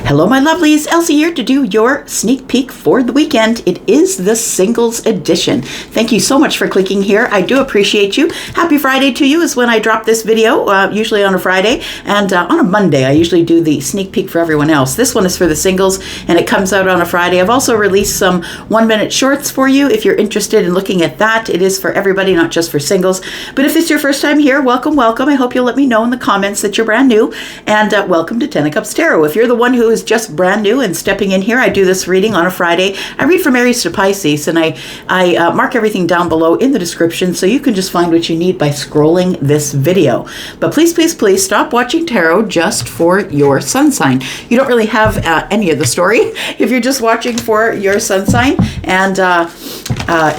Hello, my lovelies. Elsie here to do your sneak peek for the weekend. It is the singles edition. Thank you so much for clicking here. I do appreciate you. Happy Friday to you is when I drop this video, usually on a Friday. And on a Monday, I usually do the sneak peek for everyone else. This one is for the singles, and it comes out on a Friday. I've also released some 1-minute shorts for you. If you're interested in looking at that, it is for everybody, not just for singles. But if it's your first time here, welcome, welcome. I hope you'll let me know in the comments that you're brand new. And welcome to 10 of Cups Tarot. If you're the one who is just brand new and stepping in here, I do this reading on a Friday. I read from Aries to Pisces, and I mark everything down below in the description so you can just find what you need by scrolling this video. But please, please, please stop watching tarot just for your sun sign. You don't really have any of the story if you're just watching for your sun sign, and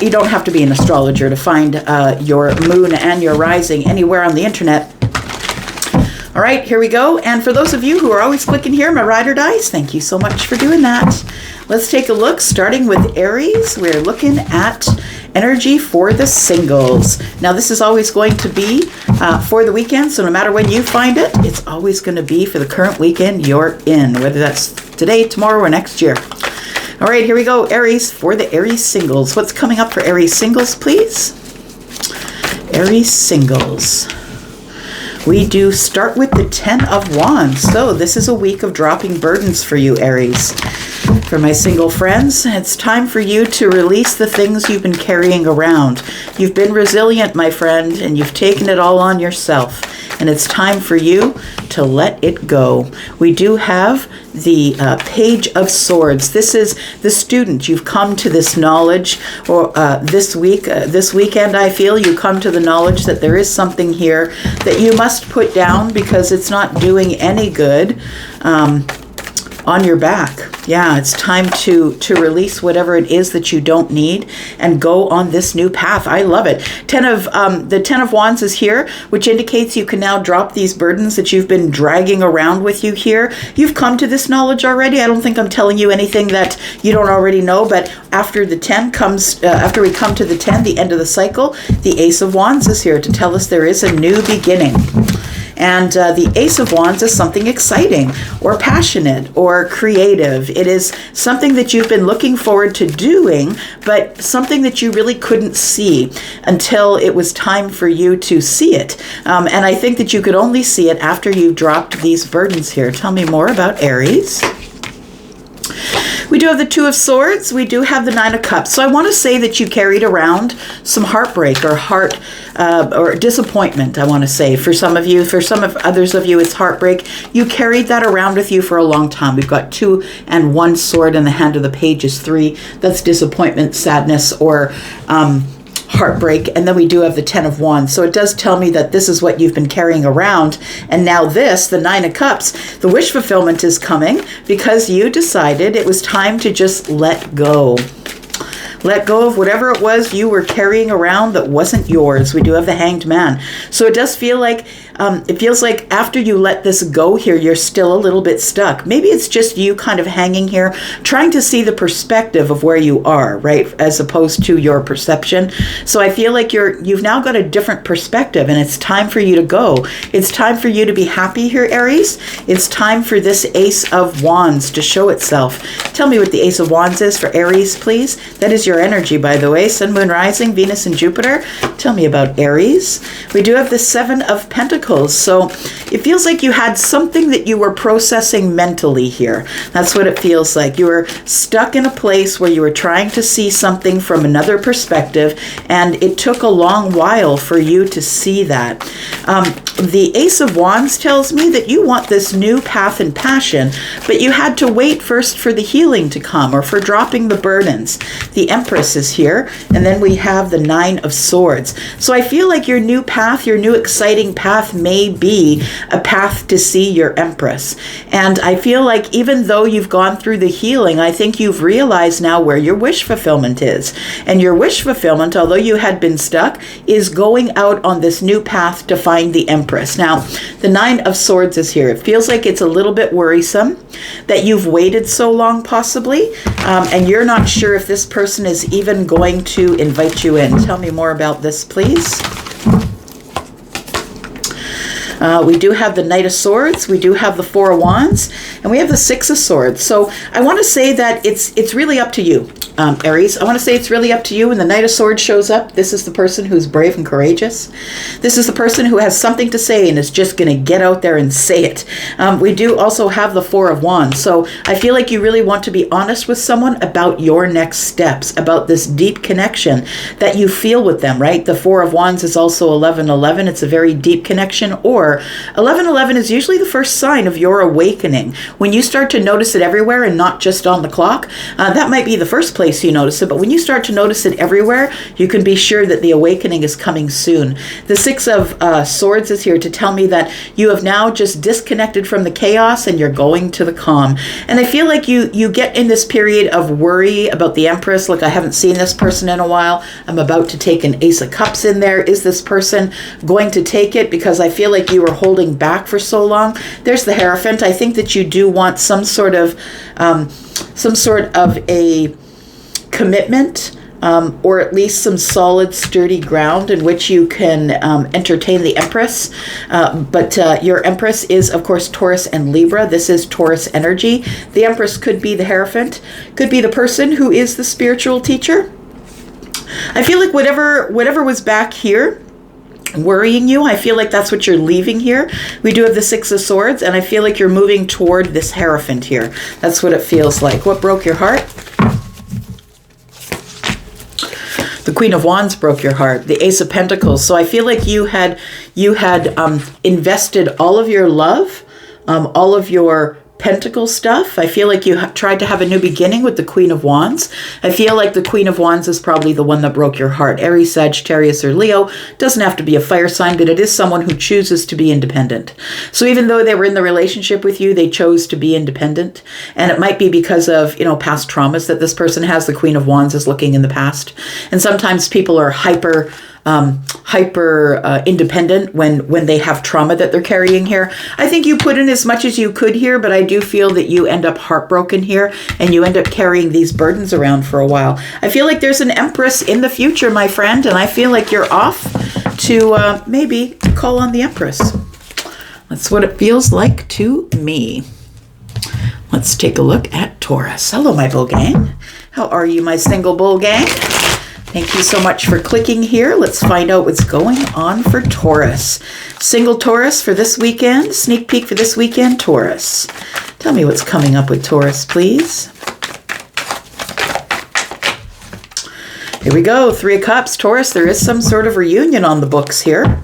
you don't have to be an astrologer to find your moon and your rising anywhere on the internet. All right, here we go. And for those of you who are always clicking here, my ride or dies, thank you so much for doing that. Let's take a look, starting with Aries. We're looking at energy for the singles. Now, this is always going to be for the weekend, so no matter when you find it, it's always going to be for the current weekend you're in, whether that's today, tomorrow, or next year. All right, here we go, Aries, for the Aries singles. What's coming up for Aries singles, please? Aries singles. We do start with the 10 of Wands. So this is a week of dropping burdens for you, Aries. For my single friends, it's time for you to release the things you've been carrying around. You've been resilient, my friend, and you've taken it all on yourself. And it's time for you to let it go. We do have the Page of Swords. This is the student. You've come to this knowledge, or this weekend, I feel you come to the knowledge that there is something here that you must put down because it's not doing any good on your back. Yeah, it's time to release whatever it is that you don't need and go on this new path. I love it. The 10 of Wands is here, which indicates you can now drop these burdens that you've been dragging around with you here. You've come to this knowledge already. I don't think I'm telling you anything that you don't already know, but after the 10 comes, after we come to the 10, the end of the cycle, the Ace of Wands is here to tell us there is a new beginning. And the Ace of Wands is something exciting or passionate or creative. It is something that you've been looking forward to doing, but something that you really couldn't see until it was time for you to see it. And I think that you could only see it after you've dropped these burdens here. Tell me more about Aries. We do have the 2 of Swords. We do have the 9 of Cups. So I want to say that you carried around some heartbreak or or disappointment, I want to say. For some of you, for some of others of you, it's heartbreak. You carried that around with you for a long time. We've got 2 and 1 sword in the hand of the page is 3. That's disappointment, sadness, or heartbreak. And then we do have the 10 of Wands. So it does tell me that this is what you've been carrying around. And now this, the 9 of Cups, the wish fulfillment is coming because you decided it was time to just let go. Let go of whatever it was you were carrying around that wasn't yours. We do have the Hanged Man. So it does feel like, it feels like after you let this go here, you're still a little bit stuck. Maybe it's just you kind of hanging here, trying to see the perspective of where you are, right? As opposed to your perception. So I feel like you've now got a different perspective, and it's time for you to go. It's time for you to be happy here, Aries. It's time for this Ace of Wands to show itself. Tell me what the Ace of Wands is for Aries, please. That is your energy, by the way. Sun, Moon, Rising, Venus, and Jupiter. Tell me about Aries. We do have the 7 of Pentacles. So it feels like you had something that you were processing mentally here. That's what it feels like. You were stuck in a place where you were trying to see something from another perspective, and it took a long while for you to see that. The Ace of Wands tells me that you want this new path and passion, but you had to wait first for the healing to come or for dropping the burdens. The Empress is here, and then we have the 9 of Swords. So I feel like your new path, your new exciting path may be a path to see your Empress. And I feel like even though you've gone through the healing, I think you've realized now where your wish fulfillment is. And your wish fulfillment, although you had been stuck, is going out on this new path to find the Empress. Now, the 9 of Swords is here. It feels like it's a little bit worrisome that you've waited so long, possibly, and you're not sure if this person is even going to invite you in. Tell me more about this, please. We do have the Knight of Swords. We do have the Four of Wands. And we have the Six of Swords. So I want to say that it's really up to you, Aries. I want to say it's really up to you. When the Knight of Swords shows up, this is the person who's brave and courageous. This is the person who has something to say and is just going to get out there and say it. We do also have the Four of Wands. So I feel like you really want to be honest with someone about your next steps, about this deep connection that you feel with them, right? The Four of Wands is also 1111. It's a very deep connection. Or 1111 is usually the first sign of your awakening. When you start to notice it everywhere and not just on the clock, that might be the first place you notice it. But when you start to notice it everywhere, you can be sure that the awakening is coming soon. The Six of Swords is here to tell me that you have now just disconnected from the chaos and you're going to the calm. And I feel like you get in this period of worry about the Empress. Look, I haven't seen this person in a while. I'm about to take an Ace of Cups in there. Is this person going to take it? Because I feel like you were holding back for so long. There's the Hierophant. I think that you do want some sort of a commitment, or at least some solid, sturdy ground in which you can entertain the Empress. But your Empress is, of course, Taurus and Libra. This is Taurus energy. The Empress could be the Hierophant, could be the person who is the spiritual teacher. I feel like whatever was back here worrying you, I feel like that's what you're leaving here. We do have the Six of Swords, and I feel like you're moving toward this Hierophant here. That's what it feels like. What broke your heart? The Queen of Wands broke your heart. The Ace of Pentacles. So I feel like you had invested all of your love, all of your Pentacle stuff. I feel like you tried to have a new beginning with the Queen of Wands. I feel like the Queen of Wands is probably the one that broke your heart. Aries, Sagittarius, or Leo. Doesn't have to be a fire sign, but it is someone who chooses to be independent. So even though they were in the relationship with you, they chose to be independent. And it might be because of, past traumas that this person has. The Queen of Wands is looking in the past. And sometimes people are hyper independent when they have trauma that they're carrying here. I think you put in as much as you could here, but I do feel that you end up heartbroken here and you end up carrying these burdens around for a while. I feel like there's an Empress in the future, my friend, and I feel like you're off to maybe call on the Empress. That's what it feels like to me. Let's take a look at Taurus. Hello, my bull gang. How are you, my single bull gang? Thank you so much for clicking here. Let's find out what's going on for Taurus. Single Taurus for this weekend. Sneak peek for this weekend, Taurus. Tell me what's coming up with Taurus, please. Here we go. Three of Cups. Taurus, there is some sort of reunion on the books here.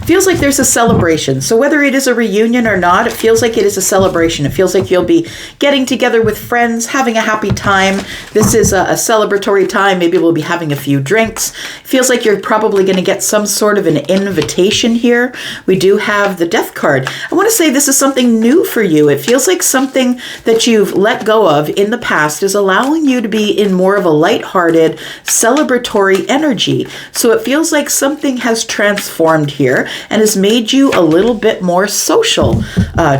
Feels like there's a celebration. So whether it is a reunion or not, it feels like it is a celebration. It feels like you'll be getting together with friends, having a happy time. This is a celebratory time. Maybe we'll be having a few drinks. It feels like you're probably going to get some sort of an invitation here. We do have the Death card. I want to say this is something new for you. It feels like something that you've let go of in the past is allowing you to be in more of a lighthearted, celebratory energy. So it feels like something has transformed here and has made you a little bit more social,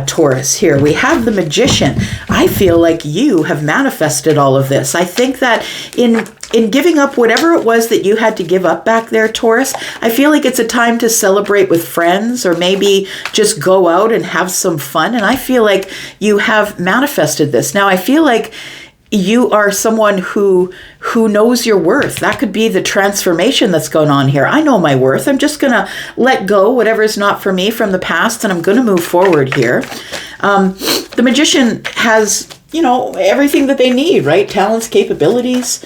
Taurus. Here we have the Magician. I feel like you have manifested all of this. I think that in giving up whatever it was that you had to give up back there, Taurus, I feel like it's a time to celebrate with friends or maybe just go out and have some fun. And I feel like you have manifested this. Now, I feel like you are someone who knows your worth. That could be the transformation that's going on here. I know my worth. I'm just going to let go whatever's not for me from the past, and I'm going to move forward here. The Magician has, everything that they need, right? Talents, capabilities,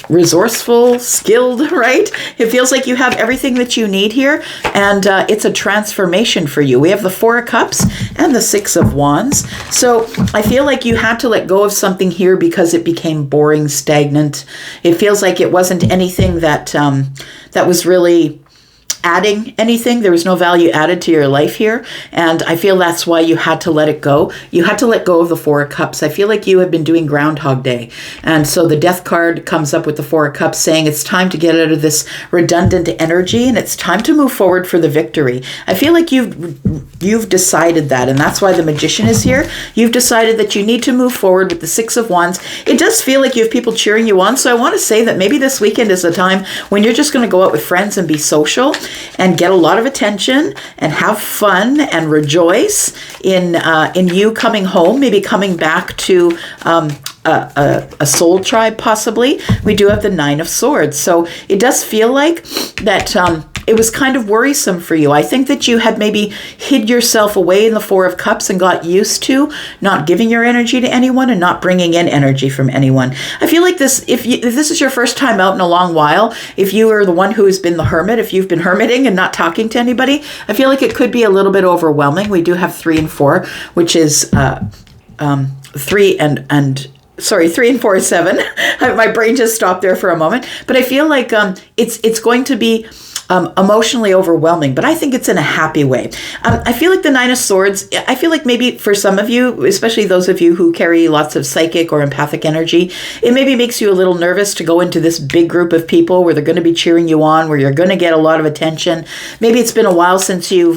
resourceful, skilled, right? It feels like you have everything that you need here, and it's a transformation for you. We have the Four of Cups and the Six of Wands. So I feel like you had to let go of something here because it became boring, stagnant. It feels like it wasn't anything that was really adding anything. There was no value added to your life here. And I feel that's why you had to let it go. You had to let go of the Four of Cups. I feel like you have been doing Groundhog Day. And so the Death card comes up with the Four of Cups saying it's time to get out of this redundant energy and it's time to move forward for the victory. I feel like you've decided that, and that's why the Magician is here. You've decided that you need to move forward with the Six of Wands. It does feel like you have people cheering you on. So I want to say that maybe this weekend is a time when you're just going to go out with friends and be social. and get a lot of attention and have fun and rejoice in you coming home, maybe coming back to a soul tribe possibly. We do have the Nine of Swords. So it does feel like that it was kind of worrisome for you. I think that you had maybe hid yourself away in the Four of Cups and got used to not giving your energy to anyone and not bringing in energy from anyone. I feel like this, if this is your first time out in a long while, if you are the one who has been the hermit, if you've been hermiting and not talking to anybody, I feel like it could be a little bit overwhelming. We do have 3 and 4, which is 3 and 4 is 7. My brain just stopped there for a moment. But I feel like it's going to be emotionally overwhelming, but I think it's in a happy way. I feel like the Nine of Swords, I feel like maybe for some of you, especially those of you who carry lots of psychic or empathic energy, it maybe makes you a little nervous to go into this big group of people where they're going to be cheering you on, where you're going to get a lot of attention. Maybe it's been a while since you've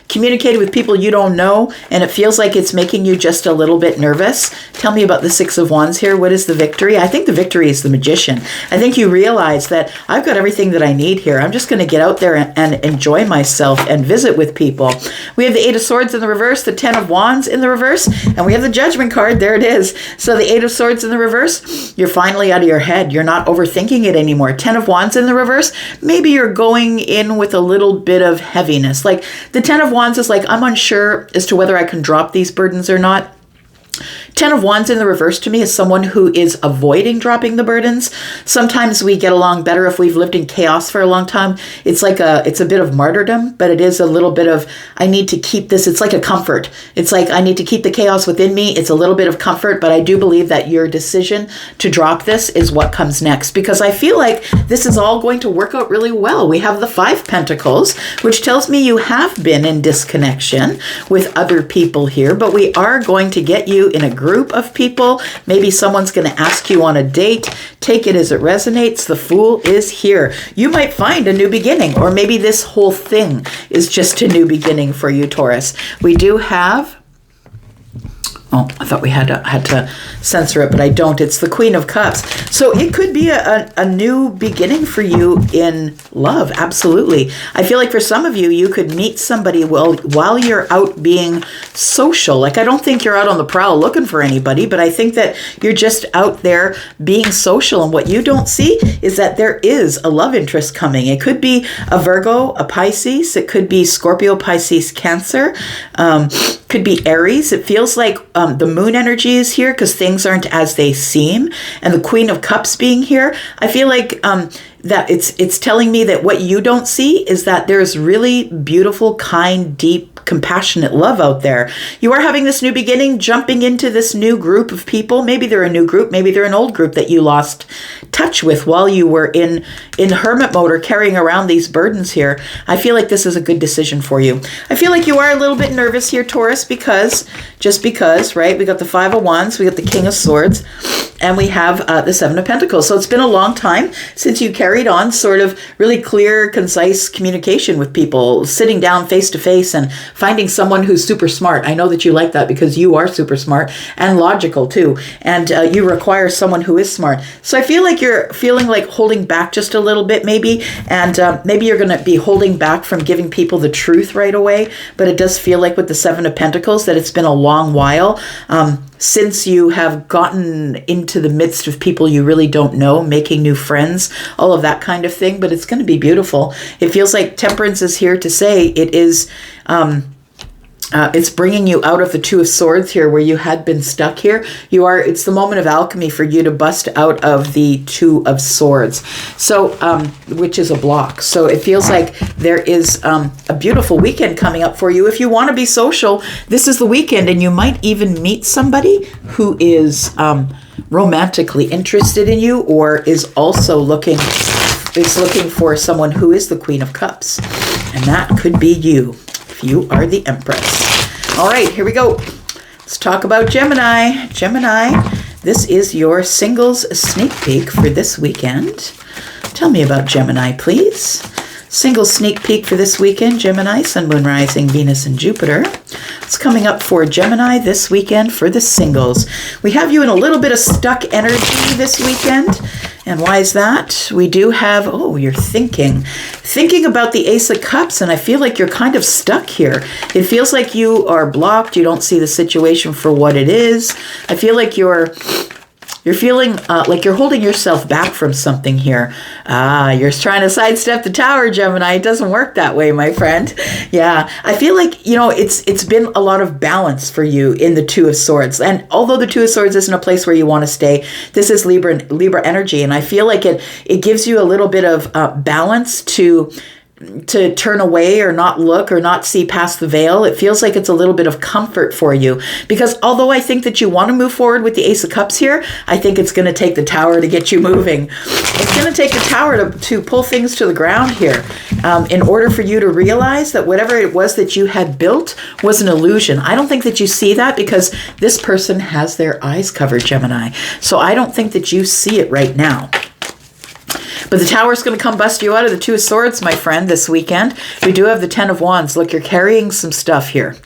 communicated with people you don't know, and it feels like it's making you just a little bit nervous. Tell me about the Six of Wands here. What is the victory? I think the victory is the Magician. I think you realize that I've got everything that I need here. I'm just going to get out there and enjoy myself and visit with people. We have the Eight of Swords in the reverse, the 10 of Wands in the reverse, and we have the Judgment card. There it is. So the Eight of Swords in the reverse, you're finally out of your head. You're not overthinking it anymore. 10 of Wands in the reverse, maybe you're going in with a little bit of heaviness. Like the 10 of Wands is like, I'm unsure as to whether I can drop these burdens or not. 10 of Wands in the reverse to me is someone who is avoiding dropping the burdens. Sometimes we get along better if we've lived in chaos for a long time. It's a bit of martyrdom, but it is a little bit of, I need to keep this. It's like a comfort. It's like, I need to keep the chaos within me. It's a little bit of comfort, but I do believe that your decision to drop this is what comes next, because I feel like this is all going to work out really well. We have the 5 Pentacles, which tells me you have been in disconnection with other people here, but we are going to get you in a group of people. Maybe someone's going to ask you on a date. Take it as it resonates. The Fool is here. You might find a new beginning, or maybe this whole thing is just a new beginning for you, Taurus. We do have, oh, I thought we had to censor it, but I don't. It's the Queen of Cups. So it could be a new beginning for you in love. Absolutely. I feel like for some of you, you could meet somebody while you're out being social. Like, I don't think you're out on the prowl looking for anybody, but I think that you're just out there being social. And what you don't see is that there is a love interest coming. It could be a Virgo, a Pisces. It could be Scorpio, Pisces, Cancer. Could be Aries. It feels like the moon energy is here because things aren't as they seem. And the Queen of Cups being here, I feel like that it's telling me that what you don't see is that there's really beautiful, kind, deep, compassionate love out there. You are having this new beginning, jumping into this new group of people. Maybe they're a new group, maybe they're an old group that you lost touch with while you were in hermit mode or carrying around these burdens here. I feel like this is a good decision for you. I feel like you are a little bit nervous here, Taurus, because, right? We got the 5 of Wands, we got the King of Swords, and we have the 7 of Pentacles. So it's been a long time since you carried on sort of really clear, concise communication with people, sitting down face to face and finding someone who's super smart. I know that you like that because you are super smart and logical too. And you require someone who is smart. So I feel like you're feeling like holding back just a little bit maybe. And maybe you're going to be holding back from giving people the truth right away. But it does feel like with the 7 of Pentacles that it's been a long while since you have gotten into the midst of people you really don't know, making new friends, all of that kind of thing. But it's going to be beautiful. It feels like Temperance is here to say it is... it's bringing you out of the 2 of Swords here where you had been stuck here. It's the moment of alchemy for you to bust out of the 2 of Swords. So, which is a block. So it feels like there is a beautiful weekend coming up for you. If you want to be social, this is the weekend, and you might even meet somebody who is romantically interested in you, or is also looking for someone who is the Queen of Cups. And that could be you. You are the Empress. All right, here we go. Let's talk about Gemini. Gemini, this is your singles sneak peek for this weekend. Tell me about Gemini, please. Singles sneak peek for this weekend. Gemini, Sun, Moon, Rising, Venus, and Jupiter. It's coming up for Gemini this weekend for the singles. We have you in a little bit of stuck energy this weekend. And why is that? We do have, oh, you're thinking about the Ace of Cups, and I feel like you're kind of stuck here. It feels like you are blocked. You don't see the situation for what it is. I feel like you're feeling like you're holding yourself back from something here. You're trying to sidestep the Tower, Gemini. It doesn't work that way, my friend. Yeah, I feel like, it's been a lot of balance for you in the Two of Swords. And although the Two of Swords isn't a place where you want to stay, this is Libra energy. And I feel like it gives you a little bit of balance to turn away or not look or not see past the veil. It feels like it's a little bit of comfort for you, because although I think that you want to move forward with the Ace of Cups here, I think it's going to take the Tower to get you moving. It's going to take the Tower to pull things to the ground here in order for you to realize that whatever it was that you had built was an illusion. I don't think that you see that because this person has their eyes covered, Gemini. So I don't think that you see it right now. But the Tower's going to come bust you out of the Two of Swords, my friend, this weekend. We do have the Ten of Wands. Look, you're carrying some stuff here.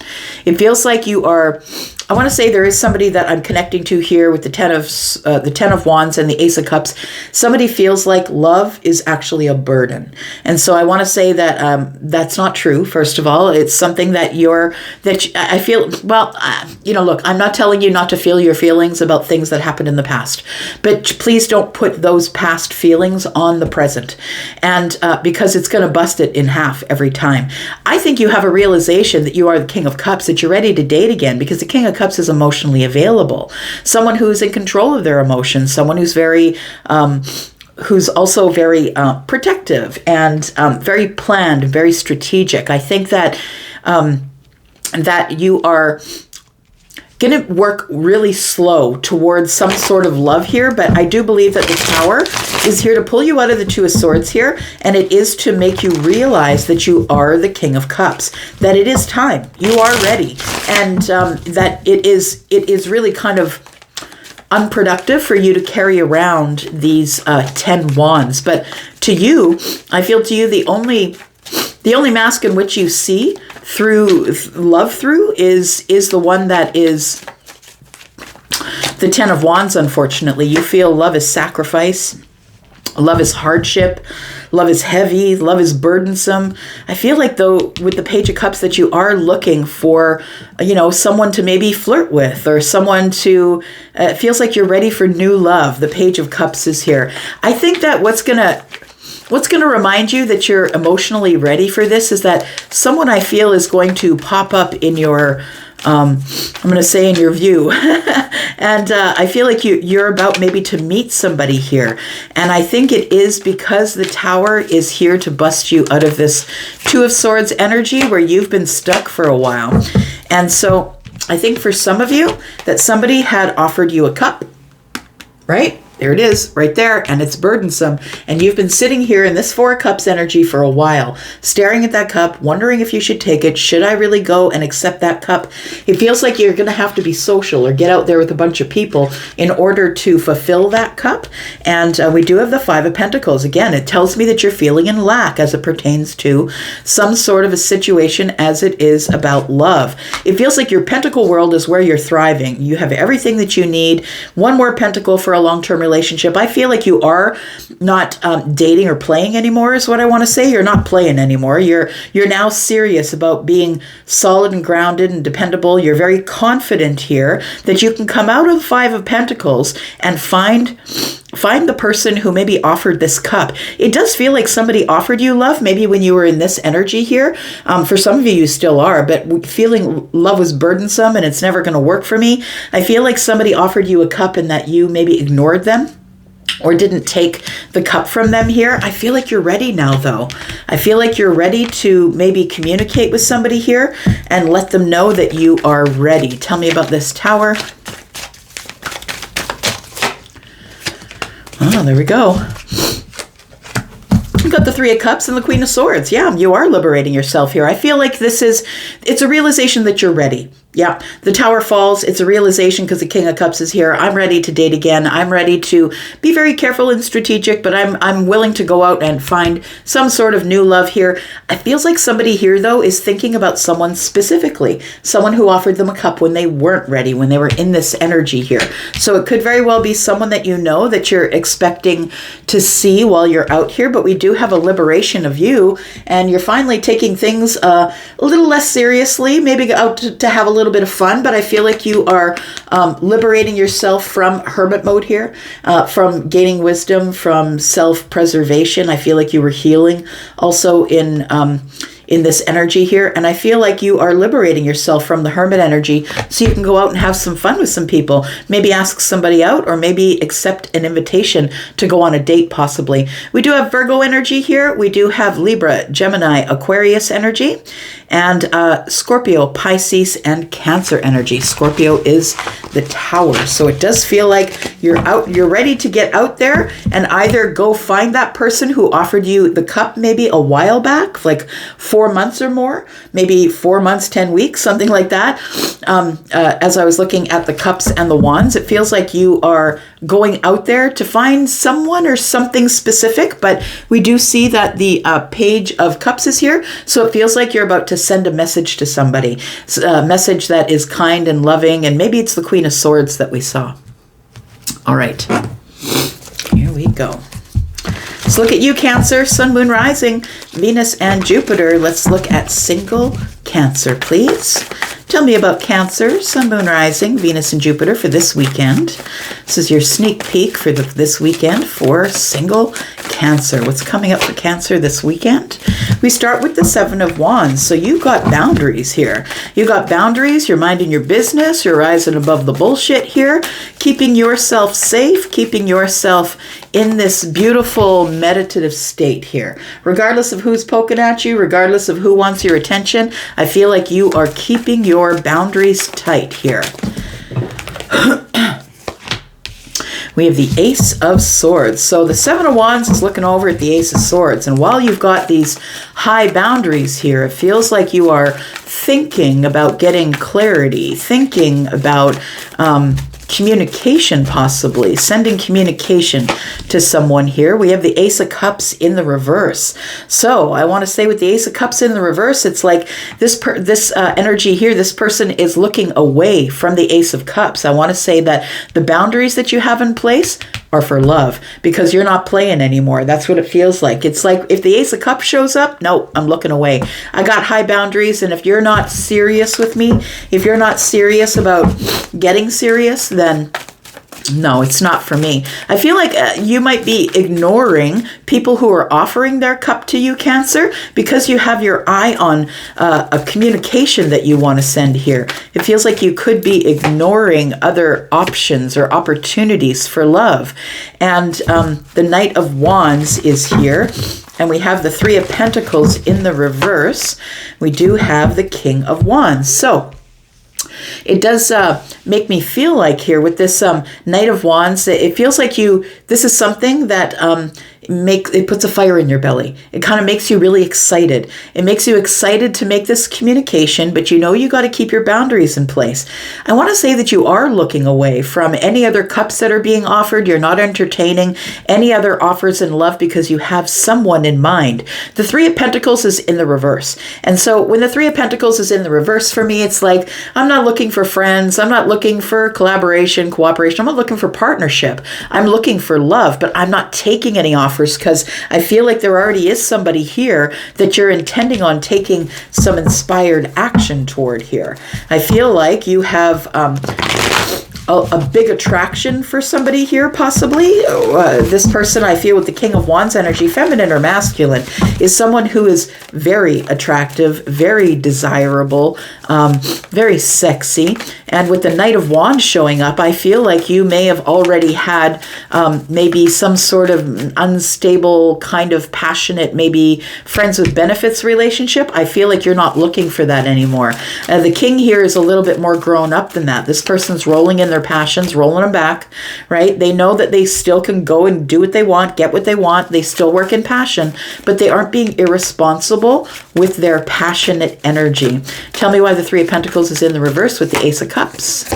It feels like you are, I want to say there is somebody that I'm connecting to here with the Ten of Wands and the Ace of Cups. Somebody feels like love is actually a burden. And so I want to say that that's not true, first of all. It's something that I feel, well, look, I'm not telling you not to feel your feelings about things that happened in the past. But please don't put those past feelings on the present, and because it's going to bust it in half every time. I think you have a realization that you are the King of Cups, that you're ready to date again, because the King of Cups is emotionally available. Someone who's in control of their emotions, someone who's who's also very protective and very planned, very strategic. I think that that you are going to work really slow towards some sort of love here, but I do believe that the Tower is here to pull you out of the Two of Swords here, and it is to make you realize that you are the King of Cups, that it is time, you are ready, and that it is really kind of unproductive for you to carry around these 10 wands. But to you, I feel to you the only mask in which you see love through is the one that is the Ten of Wands, unfortunately. You feel love is sacrifice, love is hardship, love is heavy, love is burdensome. I feel like, though, with the Page of Cups, that you are looking for, someone to maybe flirt with, or someone to, it feels like you're ready for new love. The Page of Cups is here. I think that what's going to remind you that you're emotionally ready for this is that someone, I feel, is going to pop up in your, I'm going to say in your view. And I feel like you're about maybe to meet somebody here. And I think it is because the Tower is here to bust you out of this Two of Swords energy where you've been stuck for a while. And so I think for some of you that somebody had offered you a cup, right? There it is, right there, and it's burdensome. And you've been sitting here in this Four of Cups energy for a while, staring at that cup, wondering if you should take it. Should I really go and accept that cup? It feels like you're going to have to be social or get out there with a bunch of people in order to fulfill that cup. And we do have the Five of Pentacles. Again, it tells me that you're feeling in lack as it pertains to some sort of a situation as it is about love. It feels like your Pentacle world is where you're thriving. You have everything that you need. One more Pentacle for a long-term relationship. I feel like you are not dating or playing anymore is what I want to say. You're not playing anymore. You're now serious about being solid and grounded and dependable. You're very confident here that you can come out of the Five of Pentacles and find the person who maybe offered this cup. It does feel like somebody offered you love, maybe when you were in this energy here. For some of you, you still are, but feeling love was burdensome and it's never going to work for me. I feel like somebody offered you a cup and that you maybe ignored them or didn't take the cup from them here. I feel like you're ready now, though. I feel like you're ready to maybe communicate with somebody here and let them know that you are ready. Tell me about this Tower. Oh, there we go. You've got the Three of Cups and the Queen of Swords. Yeah, you are liberating yourself here. I feel like it's a realization that you're ready. Yeah, the Tower falls. It's a realization because the King of Cups is here. I'm ready to date again. I'm ready to be very careful and strategic, but I'm willing to go out and find some sort of new love here. It feels like somebody here, though, is thinking about someone specifically, someone who offered them a cup when they weren't ready, when they were in this energy here. So it could very well be someone that you know that you're expecting to see while you're out here, but we do have a liberation of you, and you're finally taking things a little less seriously, maybe out to have a little bit of fun, but I feel like you are liberating yourself from hermit mode here, from gaining wisdom, from self-preservation. I feel like you were healing also in this energy here, and I feel like you are liberating yourself from the hermit energy so you can go out and have some fun with some people, maybe ask somebody out, or maybe accept an invitation to go on a date possibly. We do have Virgo energy here. We do have Libra, Gemini, Aquarius energy, and Scorpio, Pisces, and Cancer energy. Scorpio is the Tower, so it does feel like you're ready to get out there and either go find that person who offered you the cup maybe a while back, like 4 months or more, maybe 4 months, 10 weeks, something like that. As I was looking at the cups and the wands, it feels like you are going out there to find someone or something specific, but we do see that the Page of Cups is here, so it feels like you're about to send a message to somebody, a message that is kind and loving, and maybe it's the Queen of Swords that we saw. All right, here we go. Let's look at you, Cancer, Sun, Moon, Rising, Venus, and Jupiter. Let's look at single Cancer, please. Tell me about Cancer, Sun, Moon, Rising, Venus, and Jupiter for this weekend. This is your sneak peek for this weekend for single Cancer. What's coming up for Cancer this weekend? We start with the Seven of Wands. So you got boundaries here. You got boundaries. You're minding your business. You're rising above the bullshit here, keeping yourself safe, keeping yourself in this beautiful meditative state here. Regardless of who's poking at you, regardless of who wants your attention, I feel like you are keeping your boundaries tight here. We have the Ace of Swords. So the Seven of Wands is looking over at the Ace of Swords. And while you've got these high boundaries here, it feels like you are thinking about getting clarity, thinking about communication, possibly sending communication to someone here. We have the Ace of Cups in the reverse. So I want to say with the Ace of Cups in the reverse, it's like this energy here, this person is looking away from the Ace of Cups. I want to say that the boundaries that you have in place are for love, because you're not playing anymore. That's what it feels like. It's like if the Ace of Cups shows up, no, I'm looking away. I got high boundaries, and if you're not serious with me, if you're not serious about getting serious, then no, it's not for me. I feel like you might be ignoring people who are offering their cup to you, Cancer, because you have your eye on a communication that you want to send here. It feels like you could be ignoring other options or opportunities for love. And the Knight of Wands is here. And we have the Three of Pentacles in the reverse. We do have the King of Wands. So it does make me feel like here with this Knight of Wands, it feels like this is something that it puts a fire in your belly. It kind of makes you really excited. It makes you excited to make this communication, but you know you got to keep your boundaries in place. I want to say that you are looking away from any other cups that are being offered. You're not entertaining any other offers in love because you have someone in mind. The Three of Pentacles is in the reverse. And so when the Three of Pentacles is in the reverse for me, it's like I'm not looking for friends. I'm not looking for collaboration, cooperation. I'm not looking for partnership. I'm looking for love, but I'm not taking any offers because I feel like there already is somebody here that you're intending on taking some inspired action toward here. I feel like you have a big attraction for somebody here, possibly. This person, I feel, with the King of Wands energy, feminine or masculine, is someone who is very attractive, very desirable, very sexy. And with the Knight of Wands showing up, I feel like you may have already had maybe some sort of unstable, kind of passionate, maybe friends with benefits relationship. I feel like you're not looking for that anymore. The King here is a little bit more grown up than that. This person's rolling in their passions, rolling them back, right? They know that they still can go and do what they want, get what they want. They still work in passion, but they aren't being irresponsible with their passionate energy. Tell me why why the Three of Pentacles is in the reverse with the Ace of Cups.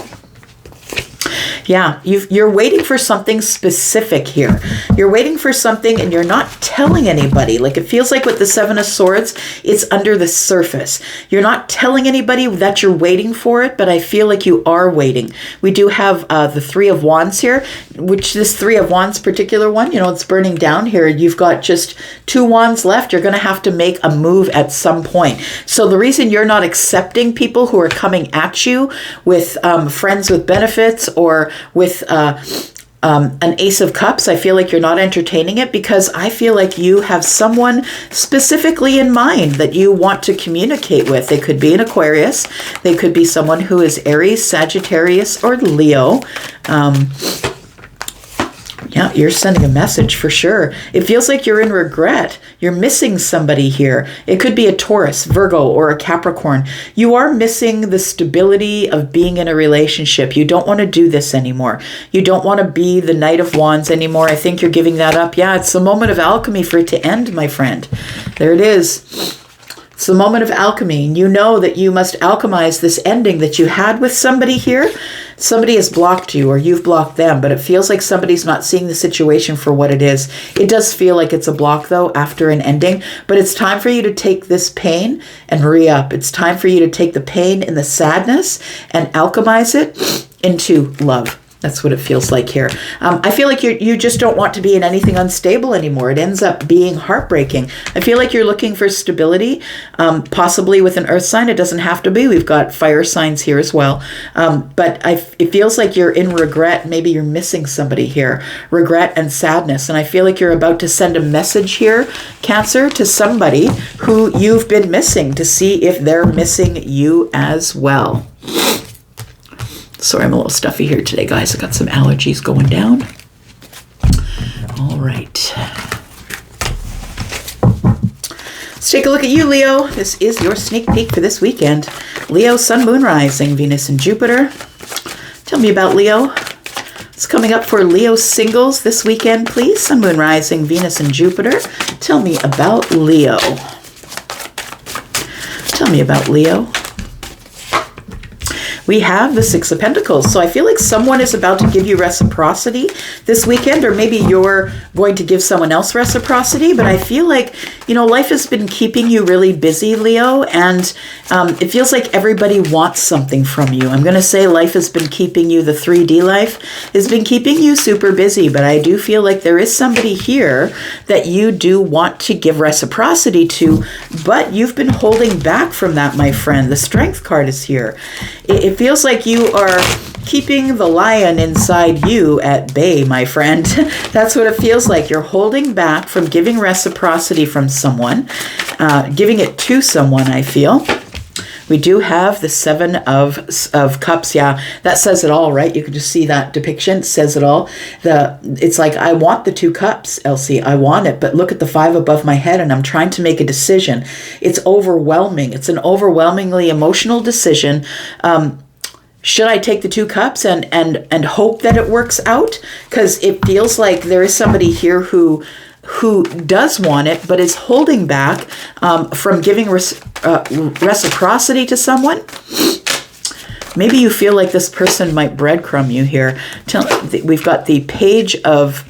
Yeah, you're waiting for something specific here. You're waiting for something and you're not telling anybody. Like, it feels like with the Seven of Swords, it's under the surface. You're not telling anybody that you're waiting for it, but I feel like you are waiting. We do have the Three of Wands here, which this Three of Wands particular one, you know, it's burning down here. You've got just 2 wands left. You're going to have to make a move at some point. So the reason you're not accepting people who are coming at you with friends with benefits or with an Ace of Cups, I feel like you're not entertaining it because I feel like you have someone specifically in mind that you want to communicate with. They could be an Aquarius. They could be someone who is Aries, Sagittarius, or Leo. Yeah, you're sending a message for sure. It feels like you're in regret. You're missing somebody here. It could be a Taurus, Virgo, or a Capricorn. You are missing the stability of being in a relationship. You don't want to do this anymore. You don't want to be the Knight of Wands anymore. I think you're giving that up. Yeah, it's the moment of alchemy for it to end, my friend. There it is. It's the moment of alchemy. And you know that you must alchemize this ending that you had with somebody here. Somebody has blocked you or you've blocked them, but it feels like somebody's not seeing the situation for what it is. It does feel like it's a block, though, after an ending, but it's time for you to take this pain and re-up. It's time for you to take the pain and the sadness and alchemize it into love. That's what it feels like here. I feel like you just don't want to be in anything unstable anymore. It ends up being heartbreaking. I feel like you're looking for stability, possibly with an earth sign. It doesn't have to be. We've got fire signs here as well. But it feels like you're in regret. Maybe you're missing somebody here. Regret and sadness. And I feel like you're about to send a message here, Cancer, to somebody who you've been missing to see if they're missing you as well. Sorry, I'm a little stuffy here today, guys. I got some allergies going down. All right. Let's take a look at you, Leo. This is your sneak peek for this weekend. Leo, Sun, Moon, Rising, Venus, and Jupiter. Tell me about Leo. It's coming up for Leo singles this weekend, please. Sun, Moon, Rising, Venus, and Jupiter. Tell me about Leo. Tell me about Leo. We have the Six of Pentacles. So I feel like someone is about to give you reciprocity this weekend, or maybe you're going to give someone else reciprocity. But I feel like, you know, life has been keeping you really busy, Leo, and it feels like everybody wants something from you. I'm going to say life has been keeping you, the 3D life has been keeping you super busy, but I do feel like there is somebody here that you do want to give reciprocity to, but you've been holding back from that, my friend. The Strength card is here. It feels like you are keeping the lion inside you at bay, my friend. That's what it feels like. You're holding back from giving reciprocity from someone, giving it to someone, I feel. We do have the Seven of Cups. Yeah, that says it all, right? You can just see that depiction. It says it all. It's like, I want the 2 cups, Elsie. I want it. But look at the 5 above my head, and I'm trying to make a decision. It's overwhelming. It's an overwhelmingly emotional decision. Should I take the 2 cups and hope that it works out? Because it feels like there is somebody here who does want it, but is holding back from giving reciprocity to someone. Maybe you feel like this person might breadcrumb you here. We've got the Page of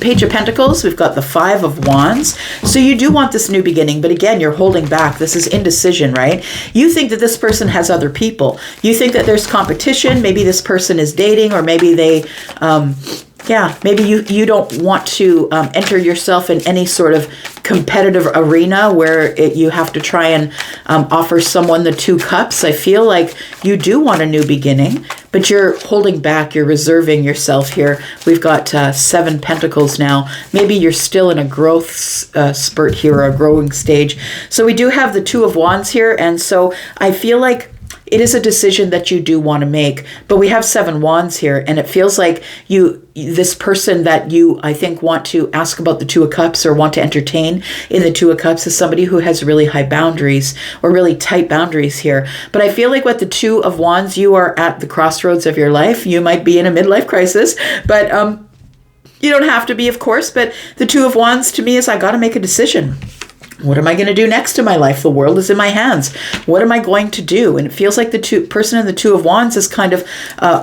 Pentacles. We've got the 5 of Wands. So you do want this new beginning, but again, you're holding back. This is indecision, right? You think that this person has other people. You think that there's competition. Maybe this person is dating, or maybe they... maybe you don't want to enter yourself in any sort of competitive arena where you have to try and offer someone the 2 cups. I feel like you do want a new beginning, but you're holding back. You're reserving yourself here. We've got 7 Pentacles now. Maybe you're still in a growth spurt here, or a growing stage. So we do have the 2 of Wands here, and so I feel like it is a decision that you do want to make, but we have 7 wands here, and it feels like this person that you, I think, want to ask about the 2 of cups or want to entertain in the 2 of cups is somebody who has really high boundaries or really tight boundaries here. But I feel like with the 2 of wands, you are at the crossroads of your life. You might be in a midlife crisis, but you don't have to be, of course. But the 2 of wands to me is, I got to make a decision. What am I going to do next in my life? The world is in my hands. What am I going to do? And it feels like the person in the Two of Wands is kind of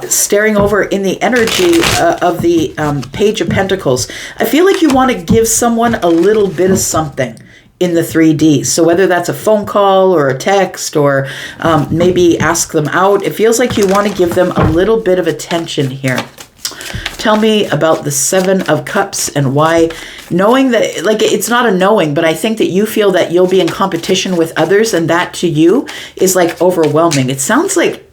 staring over in the energy of the Page of Pentacles. I feel like you want to give someone a little bit of something in the 3Ds. So whether that's a phone call or a text or maybe ask them out, it feels like you want to give them a little bit of attention here. Tell me about the Seven of Cups and why, knowing that, like, it's not a knowing, but I think that you feel that you'll be in competition with others, and that to you is like overwhelming. It sounds like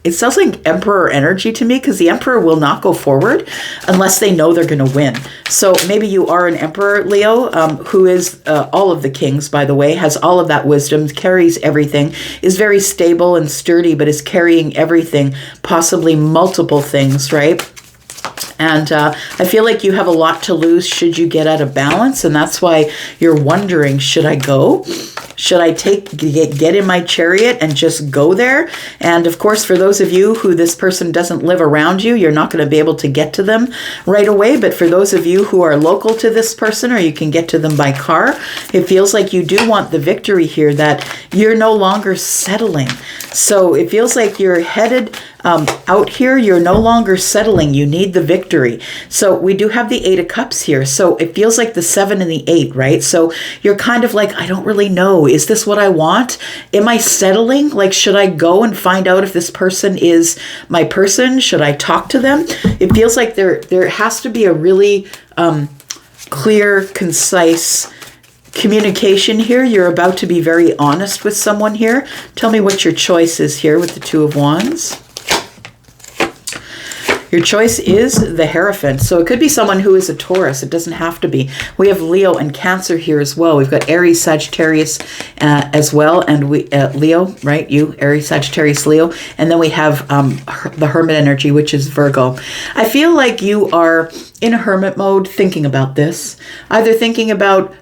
Emperor energy to me, because the Emperor will not go forward unless they know they're going to win. So maybe you are an Emperor, Leo, who is all of the kings, by the way, has all of that wisdom, carries everything, is very stable and sturdy, but is carrying everything, possibly multiple things, right? And I feel like you have a lot to lose should you get out of balance. And that's why you're wondering, should I go? Should I get in my chariot and just go there? And of course, for those of you who this person doesn't live around you, you're not going to be able to get to them right away. But for those of you who are local to this person, or you can get to them by car, it feels like you do want the victory here, that you're no longer settling. So it feels like you're headed out here. You're no longer settling. You need the victory. So we do have the Eight of Cups here. So it feels like the 7 and the 8, right? So you're kind of like, I don't really know. Is this what I want? Am I settling? Like, should I go and find out if this person is my person? Should I talk to them? It feels like there has to be a really clear, concise communication here. You're about to be very honest with someone here. Tell me what your choice is here with the Two of Wands. Your choice is the Hierophant. So it could be someone who is a Taurus. It doesn't have to be. We have Leo and Cancer here as well. We've got Aries, Sagittarius as well. And we Leo, right? You, Aries, Sagittarius, Leo. And then we have the Hermit energy, which is Virgo. I feel like you are in a hermit mode thinking about this. Either thinking about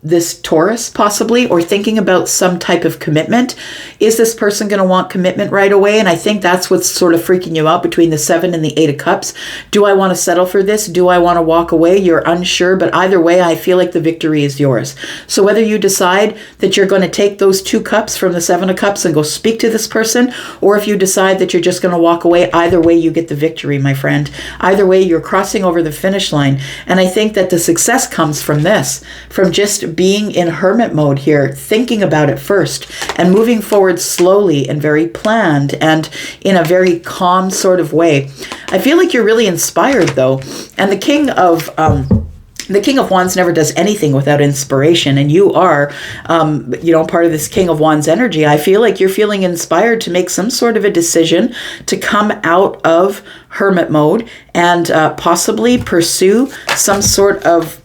this Taurus possibly, or thinking about some type of commitment. Is this person going to want commitment right away? And I think that's what's sort of freaking you out between the 7 and the 8 of Cups. Do I want to settle for this? Do I want to walk away? You're unsure, but either way, I feel like the victory is yours. So whether you decide that you're going to take those 2 cups from the 7 of Cups and go speak to this person, or if you decide that you're just going to walk away, either way, you get the victory, my friend. Either way, you're crossing over the finish line. And I think that the success comes from this, from just being in hermit mode here, thinking about it first and moving forward slowly and very planned and in a very calm sort of way. I feel like you're really inspired though. And the King of Wands never does anything without inspiration. And you are, part of this King of Wands energy. I feel like you're feeling inspired to make some sort of a decision to come out of hermit mode and possibly pursue some sort of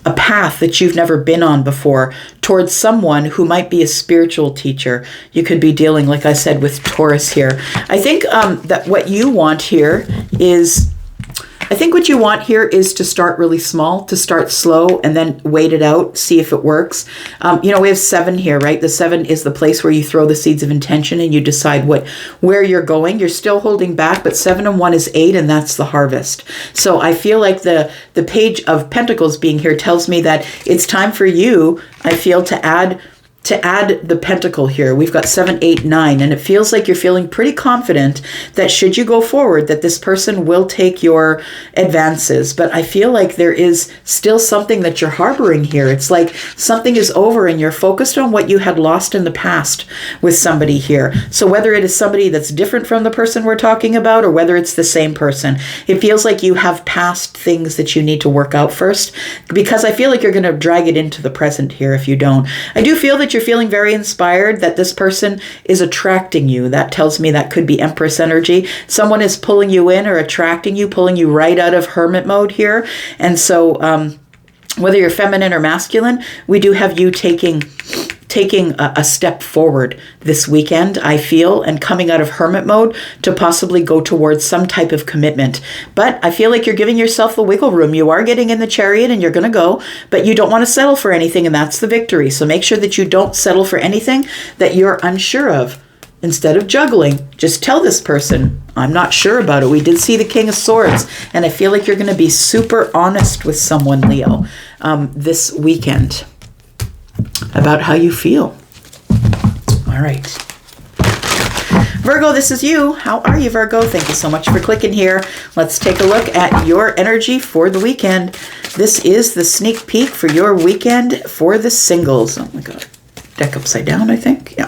a path that you've never been on before towards someone who might be a spiritual teacher. You could be dealing, like I said, with Taurus here. I think that what you want here is to start really small, to start slow and then wait it out, see if it works. We have 7 here, right? The 7 is the place where you throw the seeds of intention and you decide where you're going. You're still holding back, but 7 and 1 is 8, and that's the harvest. So I feel like the Page of Pentacles being here tells me that it's time for you, I feel, to add the pentacle here. We've got 7, 8, 9, and it feels like you're feeling pretty confident that should you go forward, that this person will take your advances. But I feel like there is still something that you're harboring here. It's like something is over and you're focused on what you had lost in the past with somebody here. So whether it is somebody that's different from the person we're talking about, or whether it's the same person, it feels like you have past things that you need to work out first, because I feel like you're going to drag it into the present here if you don't. I do feel that you're feeling very inspired, that this person is attracting you. That tells me that could be Empress energy. Someone is pulling you in or attracting you, pulling you right out of hermit mode here. And so whether you're feminine or masculine, we do have you taking a step forward this weekend, I feel, and coming out of hermit mode to possibly go towards some type of commitment. But I feel like you're giving yourself the wiggle room. You are getting in the chariot and you're going to go, but you don't want to settle for anything, and that's the victory. So make sure that you don't settle for anything that you're unsure of. instead of juggling, just tell this person, I'm not sure about it. We did see the King of Swords, and I feel like you're going to be super honest with someone, Leo, this weekend about how you feel. All right. Virgo, this is you. How are you, Virgo? Thank you so much for clicking here. Let's take a look at your energy for the weekend. This is the sneak peek for your weekend for the singles. Oh my God. Deck upside down, I think. Yeah.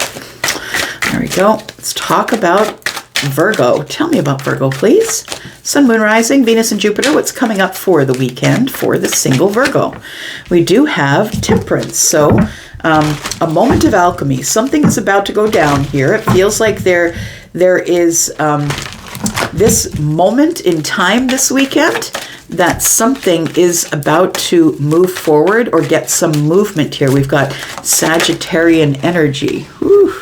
There we go. Let's talk about Virgo. Tell me about Virgo, please. Sun, Moon, Rising, Venus, and Jupiter. What's coming up for the weekend for the single Virgo? We do have Temperance. So a moment of alchemy. Something is about to go down here. It feels like there is this moment in time this weekend that something is about to move forward or get some movement here. We've got Sagittarian energy. Whew.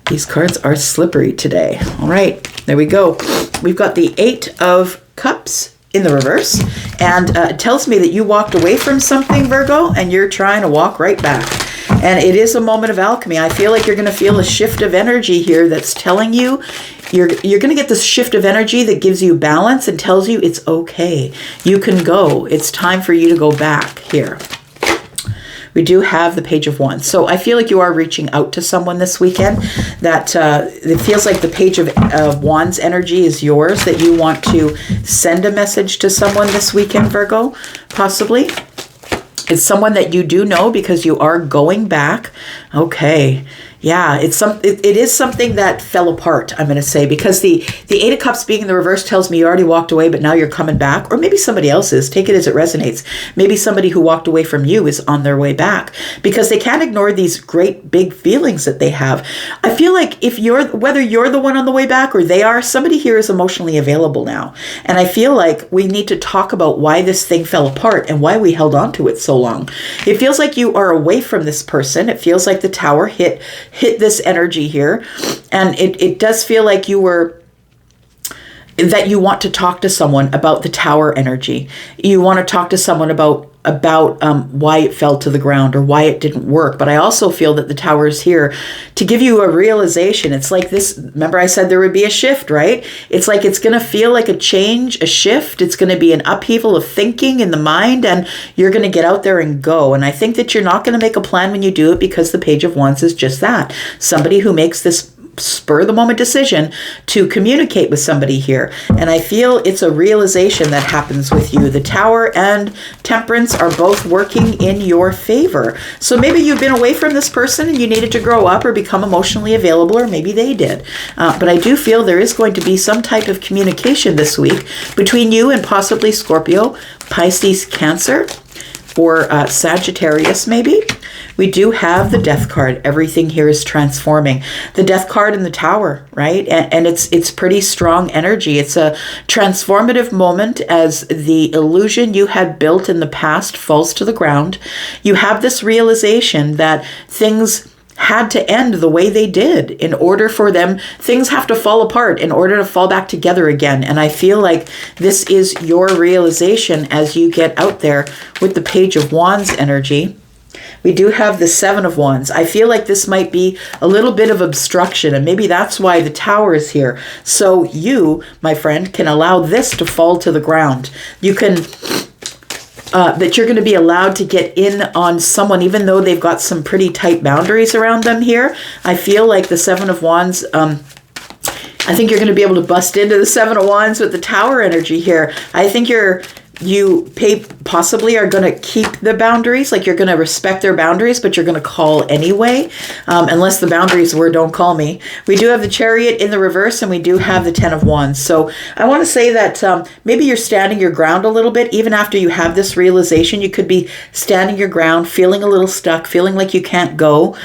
These cards are slippery today. All right, there we go. We've got the Eight of Cups in the reverse, and it tells me that you walked away from something, Virgo, and you're trying to walk right back. And it is a moment of alchemy. I feel like you're going to feel a shift of energy here that's telling you, you're going to get this shift of energy that gives you balance and tells you it's okay. You can go. It's time for you to go back here. We do have the Page of Wands. So I feel like you are reaching out to someone this weekend. That it feels like the Page of Wands energy is yours, that you want to send a message to someone this weekend, Virgo, possibly. It's someone that you do know because you are going back. Okay. Yeah, it is something that fell apart, I'm going to say, because the Eight of Cups being in the reverse tells me you already walked away, but now you're coming back. Or maybe somebody else is. Take it as it resonates. Maybe somebody who walked away from you is on their way back because they can't ignore these great big feelings that they have. I feel like whether you're the one on the way back or they are, somebody here is emotionally available now. And I feel like we need to talk about why this thing fell apart and why we held on to it so long. It feels like you are away from this person. It feels like the Tower hit this energy here, and it does feel like that you want to talk to someone about the Tower energy. You want to talk to someone about why it fell to the ground or why it didn't work. But I also feel that the Tower is here to give you a realization. It's like this, remember I said there would be a shift, right? It's like it's going to feel like a change, a shift. It's going to be an upheaval of thinking in the mind, and you're going to get out there and go. And I think that you're not going to make a plan when you do it, because the Page of Wands is just that. Somebody who makes this spur of the moment decision to communicate with somebody here. And I feel it's a realization that happens with you. The Tower and Temperance are both working in your favor. So maybe you've been away from this person and you needed to grow up or become emotionally available, or maybe they did. But I do feel there is going to be some type of communication this week between you and possibly Scorpio, Pisces, Cancer, or Sagittarius maybe. We do have the Death card. Everything here is transforming. The Death card in the Tower, right? And it's pretty strong energy. It's a transformative moment as the illusion you had built in the past falls to the ground. You have this realization that things had to end the way they did in order for them. Things have to fall apart in order to fall back together again. And I feel like this is your realization as you get out there with the Page of Wands energy. We do have the Seven of Wands. I feel like this might be a little bit of obstruction, and maybe that's why the Tower is here. So you, my friend, can allow this to fall to the ground. You can, that you're going to be allowed to get in on someone, even though they've got some pretty tight boundaries around them here. I feel like the Seven of Wands, I think you're going to be able to bust into the Seven of Wands with the Tower energy here. I think you possibly are going to keep the boundaries, like you're going to respect their boundaries, but you're going to call anyway, unless the boundaries were don't call me. We do have the Chariot in the reverse, and we do have the Ten of Wands. So I want to say that maybe you're standing your ground a little bit. Even after you have this realization, you could be standing your ground, feeling a little stuck, feeling like you can't go,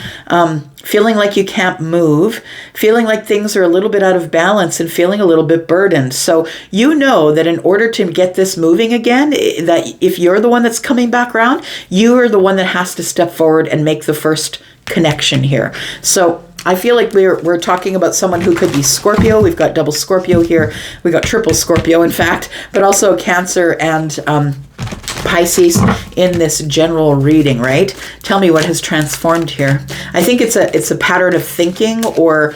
feeling like you can't move, feeling like things are a little bit out of balance, and feeling a little bit burdened. So you know that in order to get this moving again, that if you're the one that's coming back around, you are the one that has to step forward and make the first connection here. So I feel like we're talking about someone who could be Scorpio. We've got double Scorpio here. We got triple Scorpio, in fact, but also Cancer and Pisces, in this general reading, right? Tell me what has transformed here. I think it's a pattern of thinking or